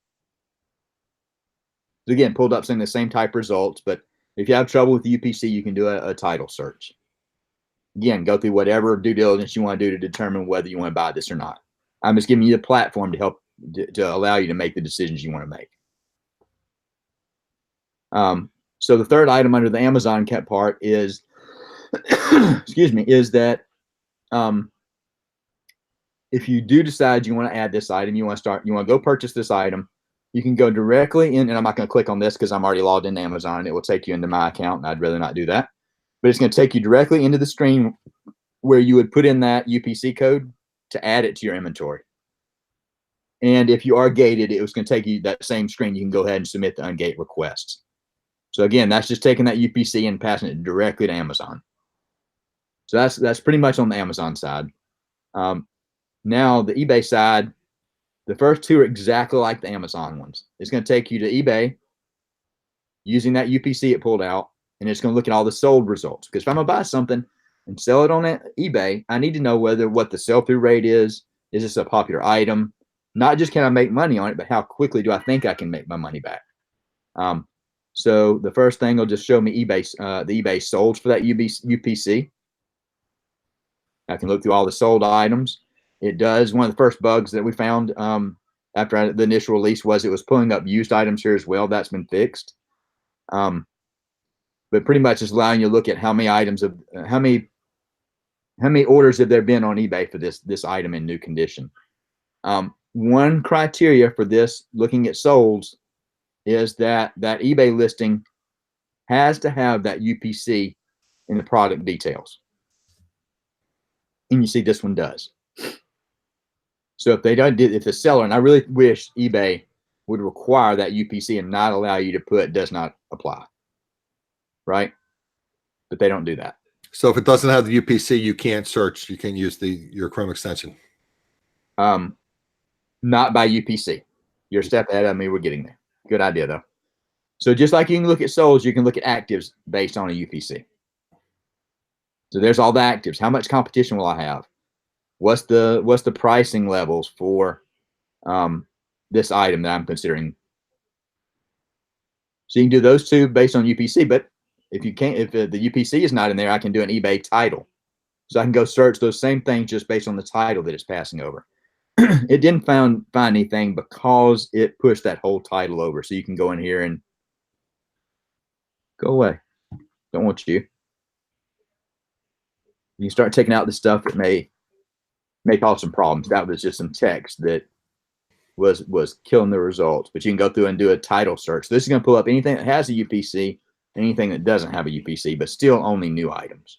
So again, pulled up saying the same type results, but if you have trouble with the UPC, you can do a title search. Again, go through whatever due diligence you want to do to determine whether you want to buy this or not. I'm just giving you the platform to help to allow you to make the decisions you want to make. So the third item under the Amazon part is, excuse me, is that if you do decide you want to add this item, you want to go purchase this item, you can go directly in, and I'm not going to click on this because I'm already logged into Amazon. It will take you into my account, and I'd rather not do that. But it's going to take you directly into the screen where you would put in that UPC code to add it to your inventory. And if you are gated, it was going to take you that same screen. You can go ahead and submit the ungate requests. So again, that's just taking that UPC and passing it directly to Amazon. So that's pretty much on the Amazon side. Now the eBay side, the first two are exactly like the Amazon ones. It's going to take you to eBay using that UPC it pulled out, and it's going to look at all the sold results. Because if I'm going to buy something and sell it on eBay, I need to know what the sell-through rate is. Is this a popular item? Not just can I make money on it, but how quickly do I think I can make my money back? So the first thing will just show me the eBay sold for that UPC. I can look through all the sold items. It does. One of the first bugs that we found after the initial release was it was pulling up used items here as well. That's been fixed. But pretty much it's allowing you to look at how many items of how many orders have there been on eBay for this item in new condition. one criteria for this, looking at solds, is that eBay listing has to have that UPC in the product details. And you see this one does. So if they don't, if the seller, and I really wish eBay would require that UPC and not allow you to put does not apply, right? But they don't do that. So if it doesn't have the UPC, you can't search. You can use your Chrome extension. Not by UPC. You're a step ahead of me. We're getting there. Good idea, though. So just like you can look at solds, you can look at actives based on a UPC. So there's all the actives. How much competition will I have? What's the pricing levels for this item that I'm considering? So you can do those two based on UPC. But if you can't, if the UPC is not in there, I can do an eBay title. So I can go search those same things just based on the title that it's passing over. It didn't find anything because it pushed that whole title over. So you can go in here and go away. Don't want you. You can start taking out the stuff that may cause some problems. That was just some text that was killing the results. But you can go through and do a title search. This is going to pull up anything that has a UPC, anything that doesn't have a UPC, but still only new items.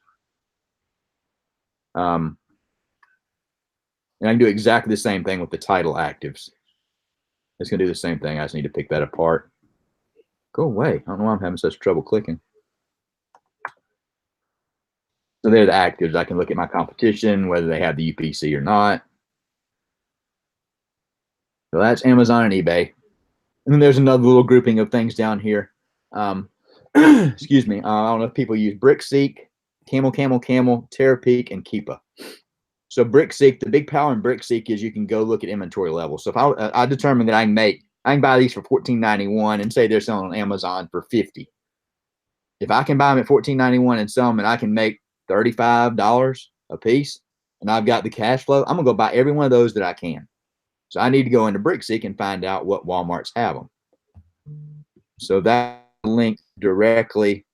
And I can do exactly the same thing with the title actives. It's going to do the same thing. I just need to pick that apart. Go away. I don't know why I'm having such trouble clicking. So they're the actives. I can look at my competition, whether they have the UPC or not. So that's Amazon and eBay. And then there's another little grouping of things down here. Excuse me. I don't know if people use BrickSeek, Camel, Terapeak, and Keepa. So BrickSeek, the big power in BrickSeek is you can go look at inventory levels. So if I determine that I can buy these for $14.91 and say they're selling on Amazon for $50. If I can buy them at $14.91 and sell them and I can make $35 a piece and I've got the cash flow, I'm gonna go buy every one of those that I can. So I need to go into BrickSeek and find out what Walmarts have them. So that link directly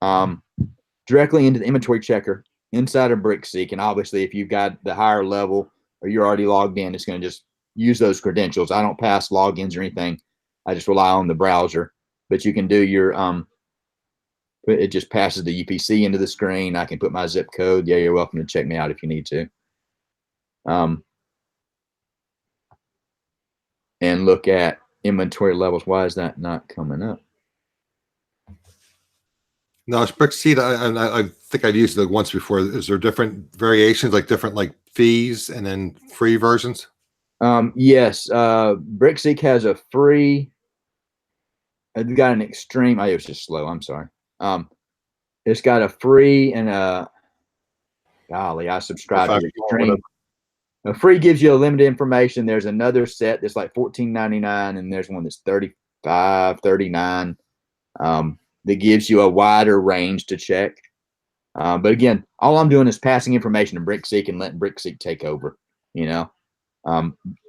into the inventory checker inside of BrickSeek. And obviously, if you've got the higher level or you're already logged in, it's going to just use those credentials. I don't pass logins or anything. I just rely on the browser. But you can do your it just passes the UPC into the screen. I can put my zip code. Yeah, you're welcome to check me out if you need to. And look at inventory levels. Why is that not coming up? No, it's BrickSeek. I think I've used it once before. Is there different variations, like different fees and then free versions? Yes. BrickSeek has a free. It's got an extreme. It was just slow. I'm sorry. It's got a free and a. Golly, I subscribe to the extreme. A free gives you a limited information. There's another set that's like $14.99, and there's one that's $35, $39. That gives you a wider range to check. But again, all I'm doing is passing information to BrickSeek and letting BrickSeek take over.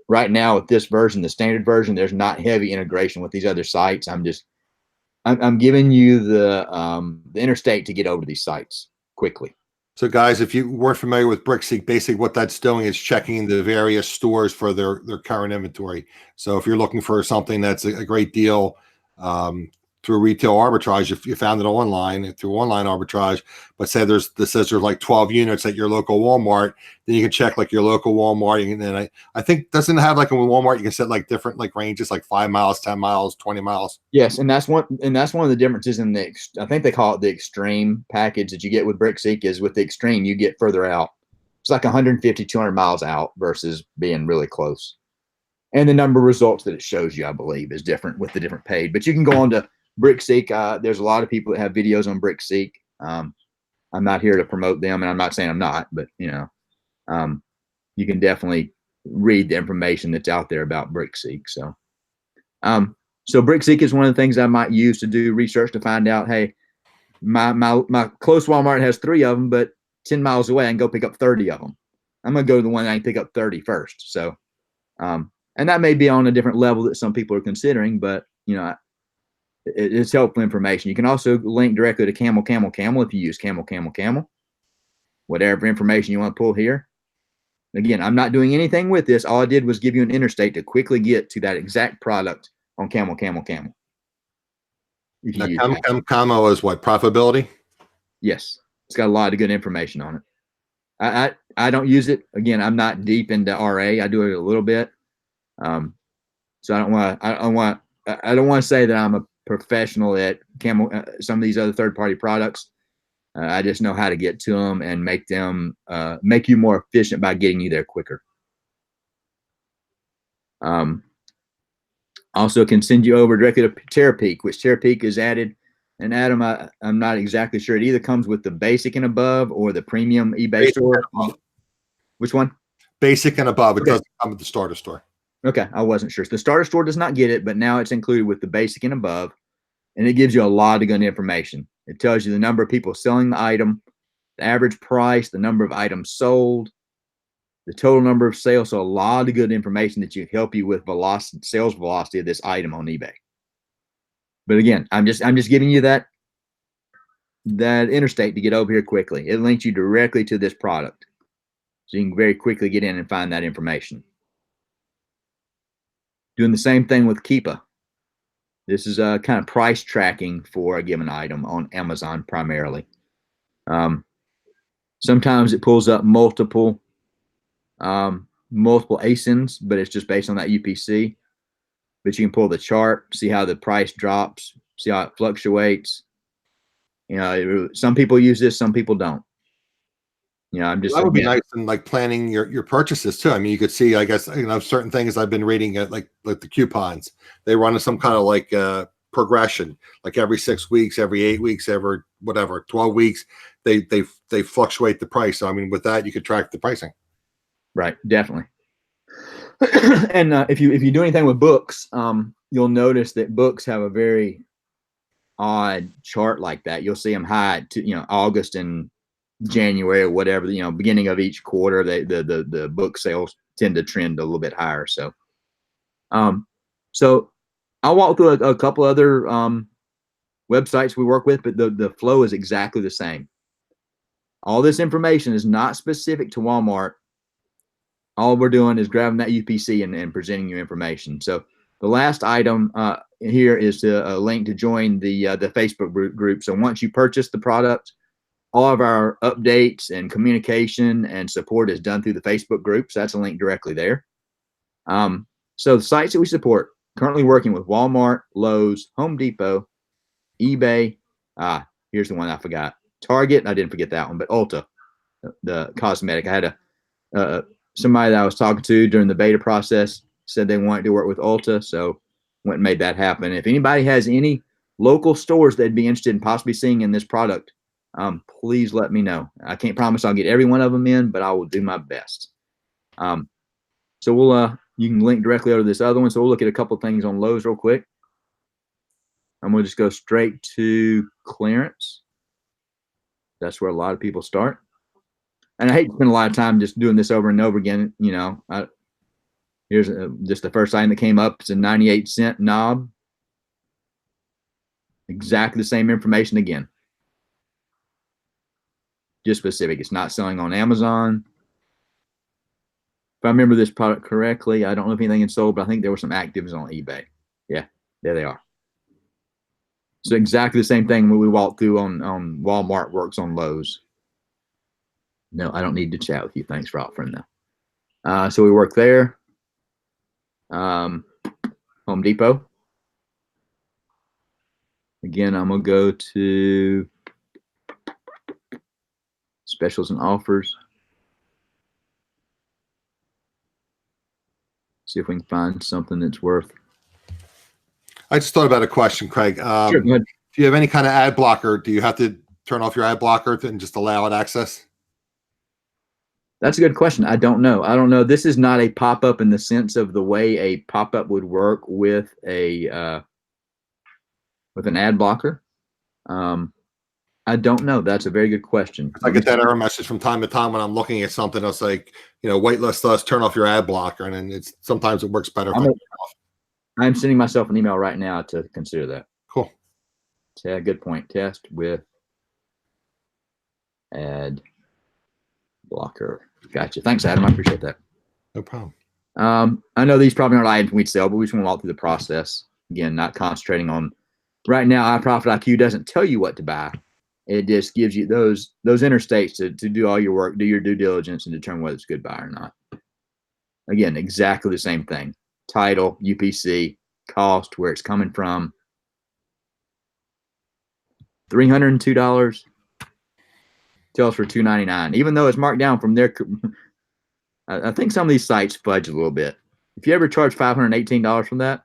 Right now with this version, the standard version, there's not heavy integration with these other sites. I'm giving you the interstate to get over to these sites quickly. So guys, if you weren't familiar with BrickSeek, basically what that's doing is checking the various stores for their current inventory. So if you're looking for something that's a great deal through retail arbitrage, if you found it online through online arbitrage, but say this says there's like 12 units at your local Walmart, then you can check like your local Walmart. And then I think doesn't it have like a Walmart, you can set like different ranges, like 5 miles, 10 miles, 20 miles. Yes, and that's one of the differences in I think they call it the extreme package that you get with BrickSeek. Is with the extreme you get further out. It's like 150, 200 miles out versus being really close. And the number of results that it shows you, I believe, is different with the different paid. But you can go on to BrickSeek. There's a lot of people that have videos on BrickSeek. I'm not here to promote them, and I'm not saying I'm not, but you can definitely read the information that's out there about BrickSeek. So BrickSeek is one of the things I might use to do research to find out, hey, my close Walmart has 3 of them, but 10 miles away I can go pick up 30 of them. I'm gonna go to the one I can pick up 30 first. So and that may be on a different level that some people are considering, but it's helpful information. You can also link directly to Camel if you use Camel. Whatever information you want to pull here, Again, I'm not doing anything with this. All I did was give you an interstate to quickly get to that exact product on camel. If you Now, use that. Camo is what, profitability? Yes, it's got a lot of good information on it. I don't use it. Again, I'm not deep into RA. I do it a little bit. So I don't want to say that I'm a professional at some of these other third-party products. I just know how to get to them and make you more efficient by getting you there quicker. Also can send you over directly to Terapeak, which Terapeak is added. And Adam, I'm not exactly sure. It either comes with the basic and above or the premium eBay Basic store. Which one? Basic and above. It Okay. doesn't come with the starter store. Okay, I wasn't sure. So the starter store does not get it, but now it's included with the basic and above, and it gives you a lot of good information. It tells you the number of people selling the item, the average price, the number of items sold, the total number of sales. So a lot of good information that you help you with sales velocity of this item on eBay. But again, I'm just giving you that interstate to get over here quickly. It links you directly to this product, so you can very quickly get in and find that information. Doing the same thing with Keepa. This is kind of price tracking for a given item on Amazon primarily. Sometimes it pulls up multiple ASINs, but it's just based on that UPC. But you can pull the chart, see how the price drops, see how it fluctuates. Some people use this, some people don't. That would be nice in like planning your purchases too. I mean, you could see, I guess, certain things I've been reading at like the coupons. They run some kind of like progression, like every 6 weeks, every 8 weeks, every whatever, 12 weeks, they fluctuate the price. So I mean, with that, you could track the pricing. Right, definitely. And if you do anything with books, you'll notice that books have a very odd chart like that. You'll see them high to August and January or whatever, beginning of each quarter, the book sales tend to trend a little bit higher. So I'll walk through a couple other websites we work with, but the flow is exactly the same. All this information is not specific to Walmart. All we're doing is grabbing that UPC and presenting you information. So the last item here is a link to join the Facebook group. So once you purchase the product, all of our updates and communication and support is done through the Facebook group. So that's a link directly there. So the sites that we support, currently working with Walmart, Lowe's, Home Depot, eBay. Here's the one I forgot. Target, I didn't forget that one, but Ulta, the cosmetic. I had somebody that I was talking to during the beta process said they wanted to work with Ulta, so went and made that happen. If anybody has any local stores they'd be interested in possibly seeing in this product, please let me know. I can't promise I'll get every one of them in, but I will do my best. So you can link directly over to this other one. So we'll look at a couple of things on Lowe's real quick. I'm going to just go straight to clearance. That's where a lot of people start. And I hate to spend a lot of time just doing this over and over again. Here's just the first item that came up. It's a 98-cent knob. Exactly the same information again. Just specific. It's not selling on Amazon. If I remember this product correctly, I don't know if anything is sold, but I think there were some actives on eBay. Yeah, there they are. So exactly the same thing when we walk through on Walmart works on Lowe's. No, I don't need to chat with you. Thanks for offering though. So we work there. Home Depot. Again, I'm going to go to specials and offers. See if we can find something that's worth. I just thought about a question, Craig. Sure, go ahead. Do you have any kind of ad blocker? Do you have to turn off your ad blocker and just allow it access? That's a good question. I don't know. This is not a pop-up in the sense of the way a pop-up would work with an ad blocker. I don't know. That's a very good question. I get that error message from time to time when I'm looking at something. It's like, whitelist us, turn off your ad blocker, and then sometimes it works better. I'm sending myself an email right now to consider that. Cool. Yeah, good point. Test with ad blocker. Gotcha. Thanks, Adam. I appreciate that. No problem. I know these probably aren't items we'd sell, but we just want to walk through the process. Again, not concentrating on right now. iProfitIQ doesn't tell you what to buy. It just gives you those interstates to do all your work, do your due diligence, and determine whether it's a good buy or not. Again, exactly the same thing. Title, UPC, cost, where it's coming from. $302. Tells for $299, even though it's marked down from their. I think some of these sites fudge a little bit. If you ever charge $518 from that,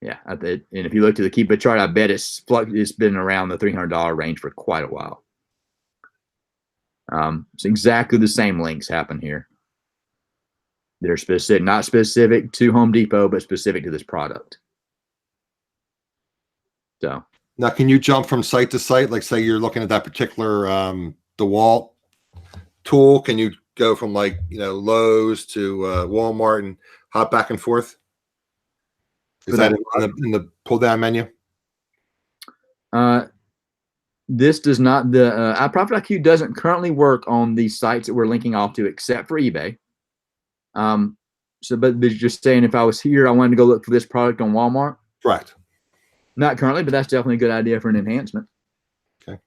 yeah, and if you look to the Keep It chart, I bet it's been around the $300 range for quite a while. It's exactly the same links happen here. They're specific, not specific to Home Depot, but specific to this product. So now, can you jump from site to site? Like, say you're looking at that particular DeWalt tool. Can you go from like Lowe's to Walmart and hop back and forth? Is that in the pull down menu? This does not. The iProfitIQ doesn't currently work on these sites that we're linking off to, except for eBay. But just saying, if I was here, I wanted to go look for this product on Walmart. Correct. Not currently, but that's definitely a good idea for an enhancement. Okay.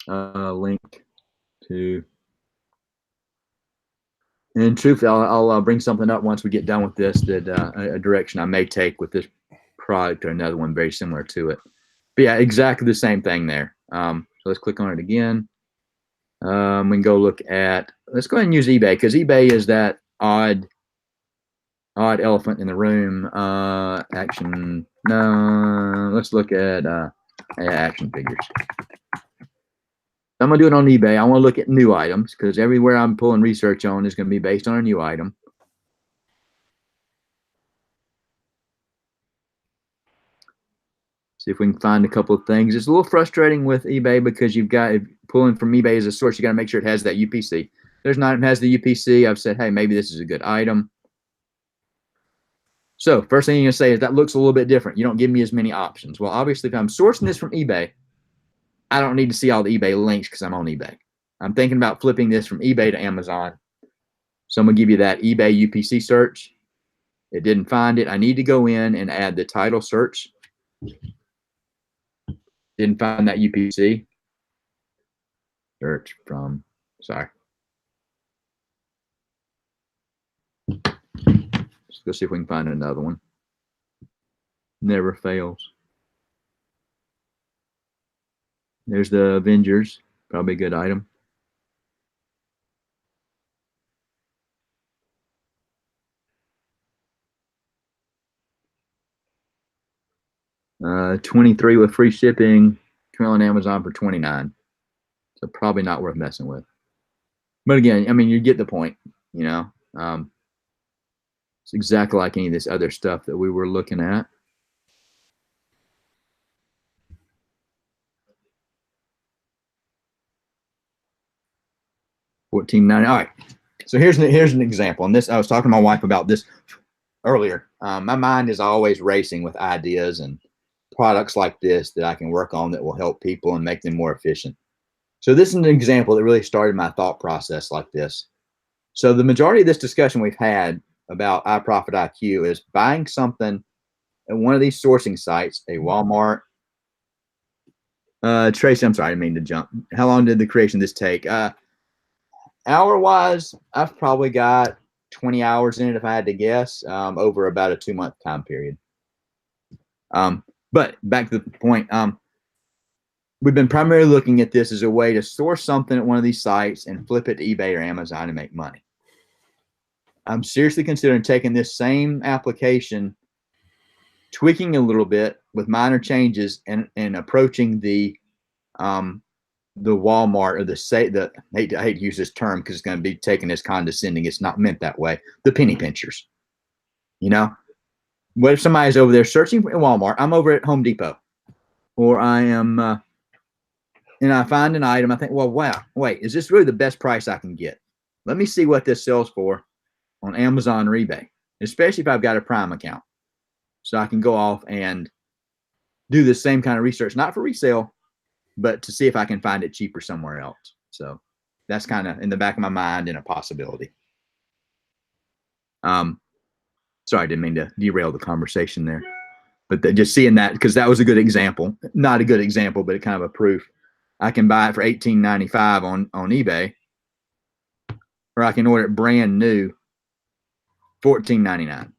Link to. And in truth, I'll bring something up once we get done with this, that a direction I may take with this product or another one very similar to it. But yeah, exactly the same thing there. So let's click on it again. We can go look at, let's go ahead and use eBay, because eBay is that odd elephant in the room. Action. No, let's look at action figures. I'm going to do it on eBay. I want to look at new items, because everywhere I'm pulling research on is going to be based on a new item. See if we can find a couple of things. It's a little frustrating with eBay because you've got, pulling from eBay as a source, you got to make sure it has that UPC. There's an item that has the UPC. I've said, hey, maybe this is a good item. So first thing you're going to say is that looks a little bit different. You don't give me as many options. Well, obviously, if I'm sourcing this from eBay, I don't need to see all the eBay links because I'm on eBay. I'm thinking about flipping this from eBay to Amazon. So I'm going to give you that eBay UPC search. It didn't find it. I need to go in and add the title search. Didn't find that UPC. Search from, sorry. Let's go see if we can find another one. Never fails. There's the Avengers, probably a good item. $23 with free shipping, currently on Amazon for $29. So probably not worth messing with. But again, I mean, you get the point, It's exactly like any of this other stuff that we were looking at. $14.90. All right. So here's an example. And this, I was talking to my wife about this earlier. My mind is always racing with ideas and products like this that I can work on that will help people and make them more efficient. So this is an example that really started my thought process like this. So the majority of this discussion we've had about iProfitIQ is buying something at one of these sourcing sites, a Walmart. Tracy, I'm sorry, I didn't mean to jump. How long did the creation of this take? Hour-wise, I've probably got 20 hours in it if I had to guess, over about a 2-month time period. But back to the point, we've been primarily looking at this as a way to source something at one of these sites and flip it to eBay or Amazon and make money. I'm seriously considering taking this same application, tweaking a little bit with minor changes, and approaching the Walmart or I hate to use this term because it's going to be taken as condescending. It's not meant that way. The penny pinchers. What if somebody's over there searching for Walmart? I'm over at Home Depot, or I am, and I find an item. I think, well, wow, wait, is this really the best price I can get? Let me see what this sells for on Amazon or eBay, especially if I've got a Prime account. So I can go off and do the same kind of research, not for resale, but to see if I can find it cheaper somewhere else. So that's kind of in the back of my mind and a possibility. Sorry, I didn't mean to derail the conversation there, but just seeing that, because that was a good example, not a good example, but kind of a proof. I can buy it for $18.95 on eBay, or I can order it brand new, $14.99.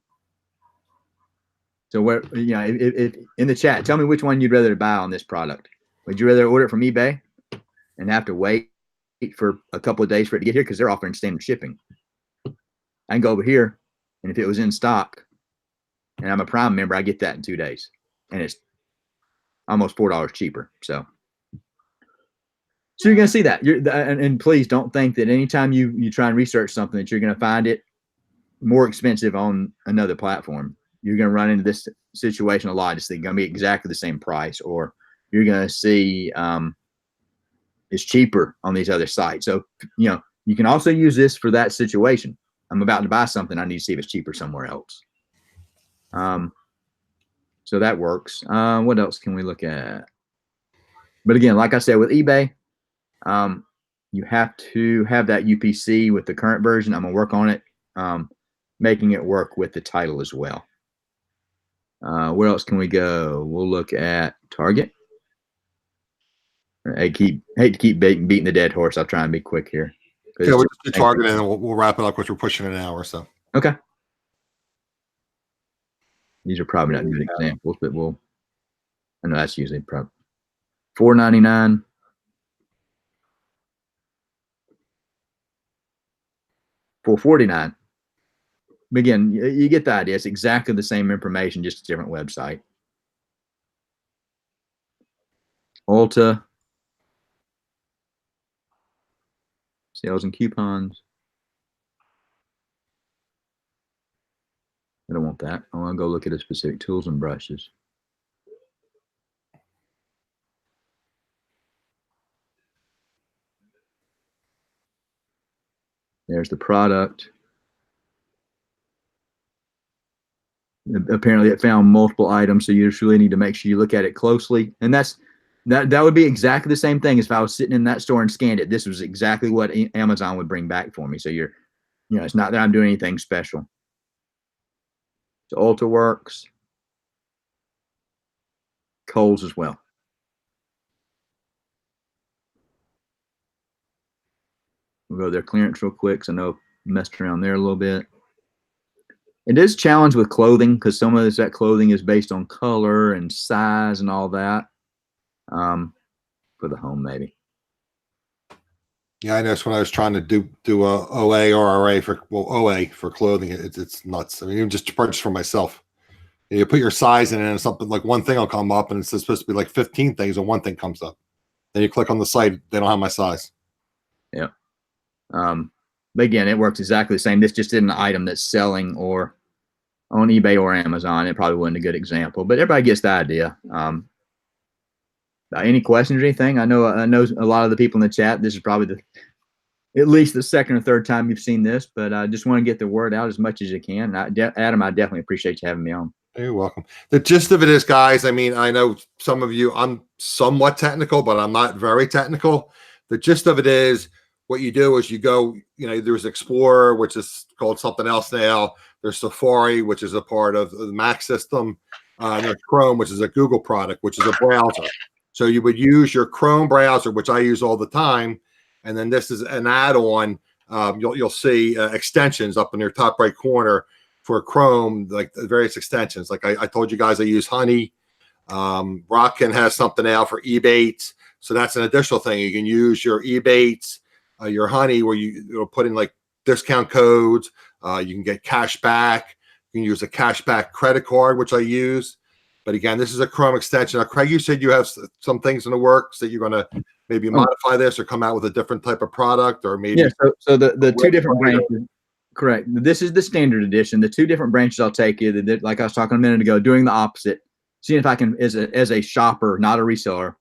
So where, you know, if in the chat, tell me which one you'd rather buy on this product. Would you rather order it from eBay and have to wait for a couple of days for it to get here because they're offering standard shipping? I can go over here, and if it was in stock and I'm a Prime member, I get that in 2 days, and it's almost $4 cheaper. So you're going to see that. And please don't think that anytime you try and research something that you're going to find it more expensive on another platform. You're going to run into this situation a lot. It's going to be exactly the same price, or you're going to see it's cheaper on these other sites. So, you know, you can also use this for that situation. I'm about to buy something. I need to see if it's cheaper somewhere else. So that works. What else can we look at? But again, like I said, with eBay, you have to have that UPC with the current version. I'm going to work on it, making it work with the title as well. Where else can we go? We'll look at Target. I hate to keep beating the dead horse. I'll try and be quick here. Yeah, we'll just do Target and then we'll wrap it up because we're pushing an hour or so. Okay. These are probably not good examples, but I know that's usually probably $4.99. $4.49. Again, you get the idea. It's exactly the same information, just a different website. Ulta. Sales and coupons. I don't want that. I want to go look at a specific tools and brushes. There's the product. Apparently it found multiple items, so you just really need to make sure you look at it closely. And that would be exactly the same thing as if I was sitting in that store and scanned it. This was exactly what Amazon would bring back for me. So it's not that I'm doing anything special. So Ulta works. Kohl's as well. We'll go to their clearance real quick, because I know I messed around there a little bit. It is challenged with clothing, because some of that clothing is based on color and size and all that. For the home, maybe. Yeah, I noticed when I was trying to do a OA or RA OA for clothing, it's nuts. I mean, even just to purchase for myself, you put your size in it and something like one thing will come up and it's supposed to be like 15 things and one thing comes up. Then you click on the site, they don't have my size. Yeah. But again, it works exactly the same. This just isn't an item that's selling or on eBay or Amazon. It probably wasn't a good example, but everybody gets the idea. Any questions or anything? I know a lot of the people in the chat, this is probably at least the second or third time you've seen this, but I just want to get the word out as much as you can. Adam, I definitely appreciate you having me on. You're welcome. The gist of it is, guys, I mean, I know some of you, I'm somewhat technical, but I'm not very technical. The gist of it is, what you do is you go, there's Explorer, which is called something else now. There's Safari, which is a part of the Mac system. There's Chrome, which is a Google product, which is a browser. So you would use your Chrome browser, which I use all the time. And then this is an add-on. You'll see extensions up in your top right corner for Chrome, like the various extensions. Like I told you guys, I use Honey. Rockin has something out for Ebates. So that's an additional thing. You can use your Ebates, your Honey, where you'll put in like discount codes. You can get cash back. You can use a cashback credit card, which I use. But again, this is a Chrome extension. Now, Craig, you said you have some things in the works that you're going to maybe modify this or come out with a different type of product, or maybe. Yeah. So the two different branches. Correct. This is the standard edition. The two different branches I'll take you, like I was talking a minute ago, doing the opposite. Seeing if I can, as a shopper, not a reseller,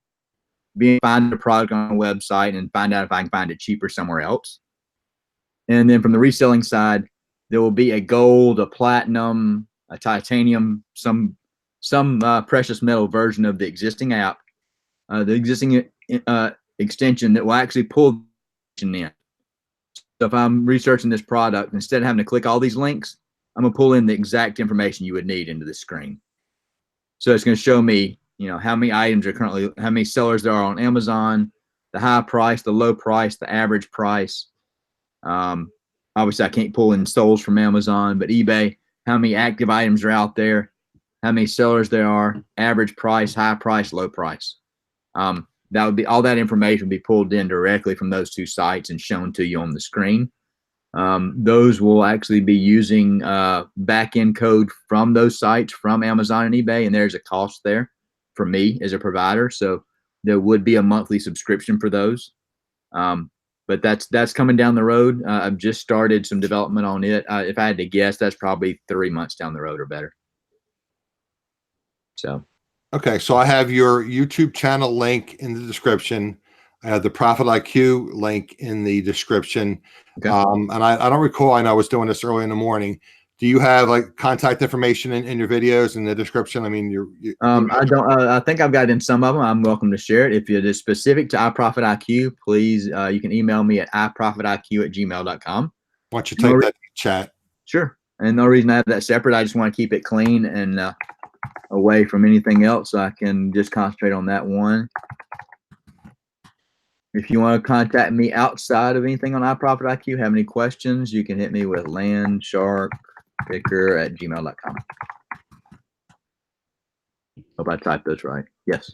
find a product on a website and find out if I can find it cheaper somewhere else. And then from the reselling side, there will be a gold, a platinum, a titanium, some precious metal version of the existing app, the existing extension that will actually pull in. So if I'm researching this product, instead of having to click all these links, I'm going to pull in the exact information you would need into the screen. So it's going to show me, how many items are currently, how many sellers there are on Amazon, the high price, the low price, the average price. Obviously, I can't pull in solds from Amazon, but eBay, how many active items are out there, how many sellers there are, average price, high price, low price. That would be all that information would be pulled in directly from those two sites and shown to you on the screen. Those will actually be using back-end code from those sites, from Amazon and eBay, and there's a cost there for me as a provider. So there would be a monthly subscription for those. But that's coming down the road. I've just started some development on it. If I had to guess, that's probably 3 months down the road or better. So. Okay, so I have your YouTube channel link in the description. I have the ProfitIQ link in the description. Okay. And I don't recall, I know I was doing this early in the morning. Do you have like contact information in your videos in the description? I mean, I don't. I think I've got in some of them. I'm welcome to share it. If it is specific to iProfitIQ, please, you can email me at iProfitIQ@gmail.com. Why don't you type that in the chat? Sure. And no reason I have that separate. I just want to keep it clean and away from anything else, so I can just concentrate on that one. If you want to contact me outside of anything on iProfitIQ, have any questions, you can hit me with landsharkpicker@gmail.com. Hope I typed those right. Yes.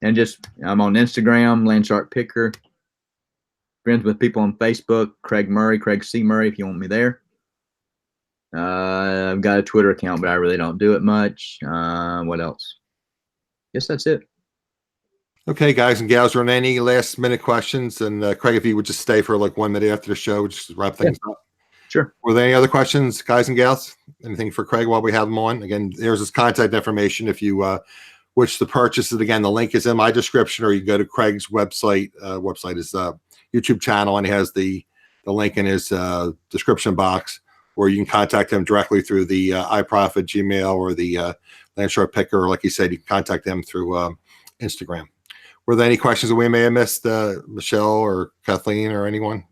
And just, I'm on Instagram, LandsharkPicker. Friends with people on Facebook, Craig Murray, Craig C. Murray, if you want me there. I've got a Twitter account, but I really don't do it much. What else? Guess that's it. Okay, guys and gals, are there any last minute questions? And Craig, if you would just stay for like 1 minute after the show, just wrap things up. Sure. Were there any other questions, guys and gals? Anything for Craig while we have him on? Again, there's his contact information. If you wish to purchase it, again, the link is in my description, or you go to Craig's website. Website is YouTube channel, and he has the link in his description box. Or you can contact him directly through the iProfit Gmail or the Landshark Picker, or like you said, you can contact them through Instagram. Were there any questions that we may have missed, Michelle or Kathleen or anyone?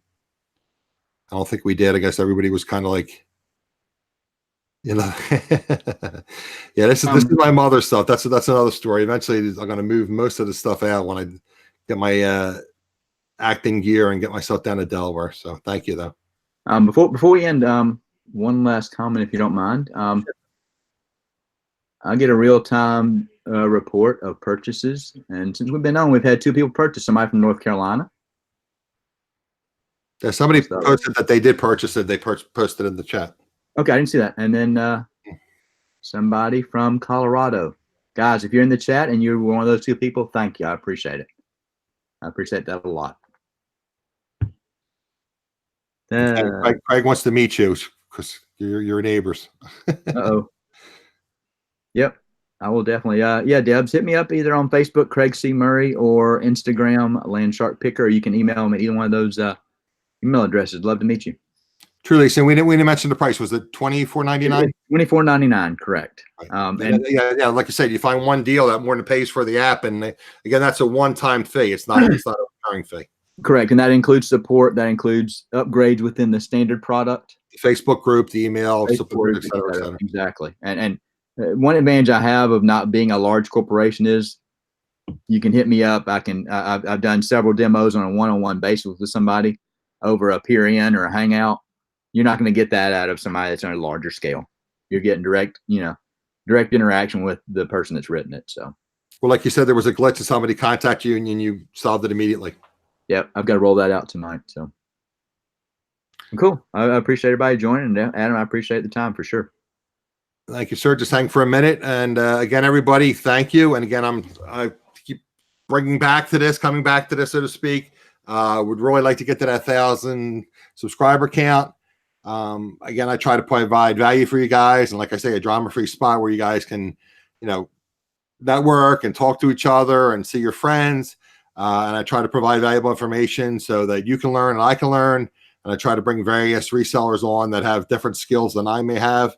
I don't think we did. I guess everybody was kind of like, yeah, this is my mother's stuff. That's another story. Eventually, I'm going to move most of the stuff out when I get my acting gear and get myself down to Delaware. So thank you, though. Before we end, one last comment, if you don't mind. I get a real-time report of purchases, and since we've been on, we've had 2 people purchase. Somebody from North Carolina. Yeah, somebody posted that they did purchase it. They posted in the chat. Okay, I didn't see that. And then somebody from Colorado. Guys, if you're in the chat and you're one of those 2 people, thank you. I appreciate it. I appreciate that a lot. Craig wants to meet you because you're neighbors. Uh-oh. Yep, I will definitely. Yeah, Debs, hit me up either on Facebook, Craig C. Murray, or Instagram, Landshark Picker. Or you can email me at either one of those email addresses. Love to meet you. Truly, so we didn't mention the price. Was it $24.99? $24.99, correct. Right. Yeah, like I said, you find one deal that more than pays for the app, and again, that's a one-time fee. It's not a recurring fee. Correct, and that includes support. That includes upgrades within the standard product. The Facebook group, the email support, et cetera, et cetera. Exactly. And one advantage I have of not being a large corporation is you can hit me up. I've done several demos on a one-on-one basis with somebody over a peer in or a hangout. You're not going to get that out of somebody that's on a larger scale. You're getting direct interaction with the person that's written it. So, well, like you said, there was a glitch and somebody contacted you and you solved it immediately. Yep, I've got to roll that out tonight. So, cool. I appreciate everybody joining. And Adam, I appreciate the time for sure. Thank you, sir. Just hang for a minute. And again, everybody, thank you. And again, I keep coming back to this, so to speak. Would really like to get to that 1,000 subscriber count. Again, I try to provide value for you guys. And like I say, a drama-free spot where you guys can, network and talk to each other and see your friends. And I try to provide valuable information so that you can learn and I can learn. And I try to bring various resellers on that have different skills than I may have,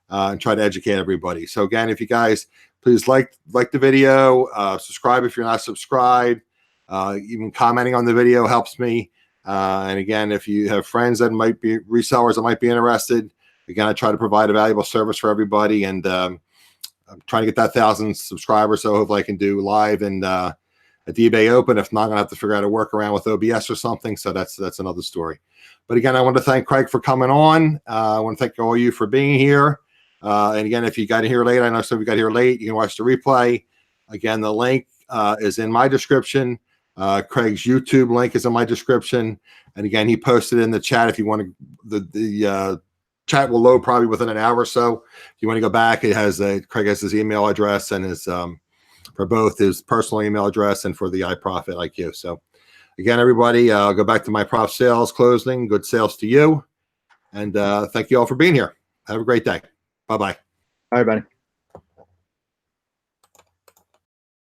and try to educate everybody. So again, if you guys please like the video, subscribe if you're not subscribed. Even commenting on the video helps me. And again, if you have friends that might be resellers that might be interested, again, I try to provide a valuable service for everybody. And I'm trying to get that 1,000 subscribers. So hopefully I can do live and at the eBay Open. If not, I'm gonna have to figure out a workaround with OBS or something. So that's another story. But again, I want to thank Craig for coming on. I want to thank all of you for being here. And again, if you got here late, I know some of you got here late, you can watch the replay. Again, the link is in my description. Craig's YouTube link is in my description. And again, he posted in the chat if you want to, the chat will load probably within an hour or so. If you want to go back, it has Craig has his email address and his for both his personal email address and for the iProfitIQ. So again, everybody, I'll go back to my prof sales closing. Good sales to you. And thank you all for being here. Have a great day. Bye-bye. Bye, everybody.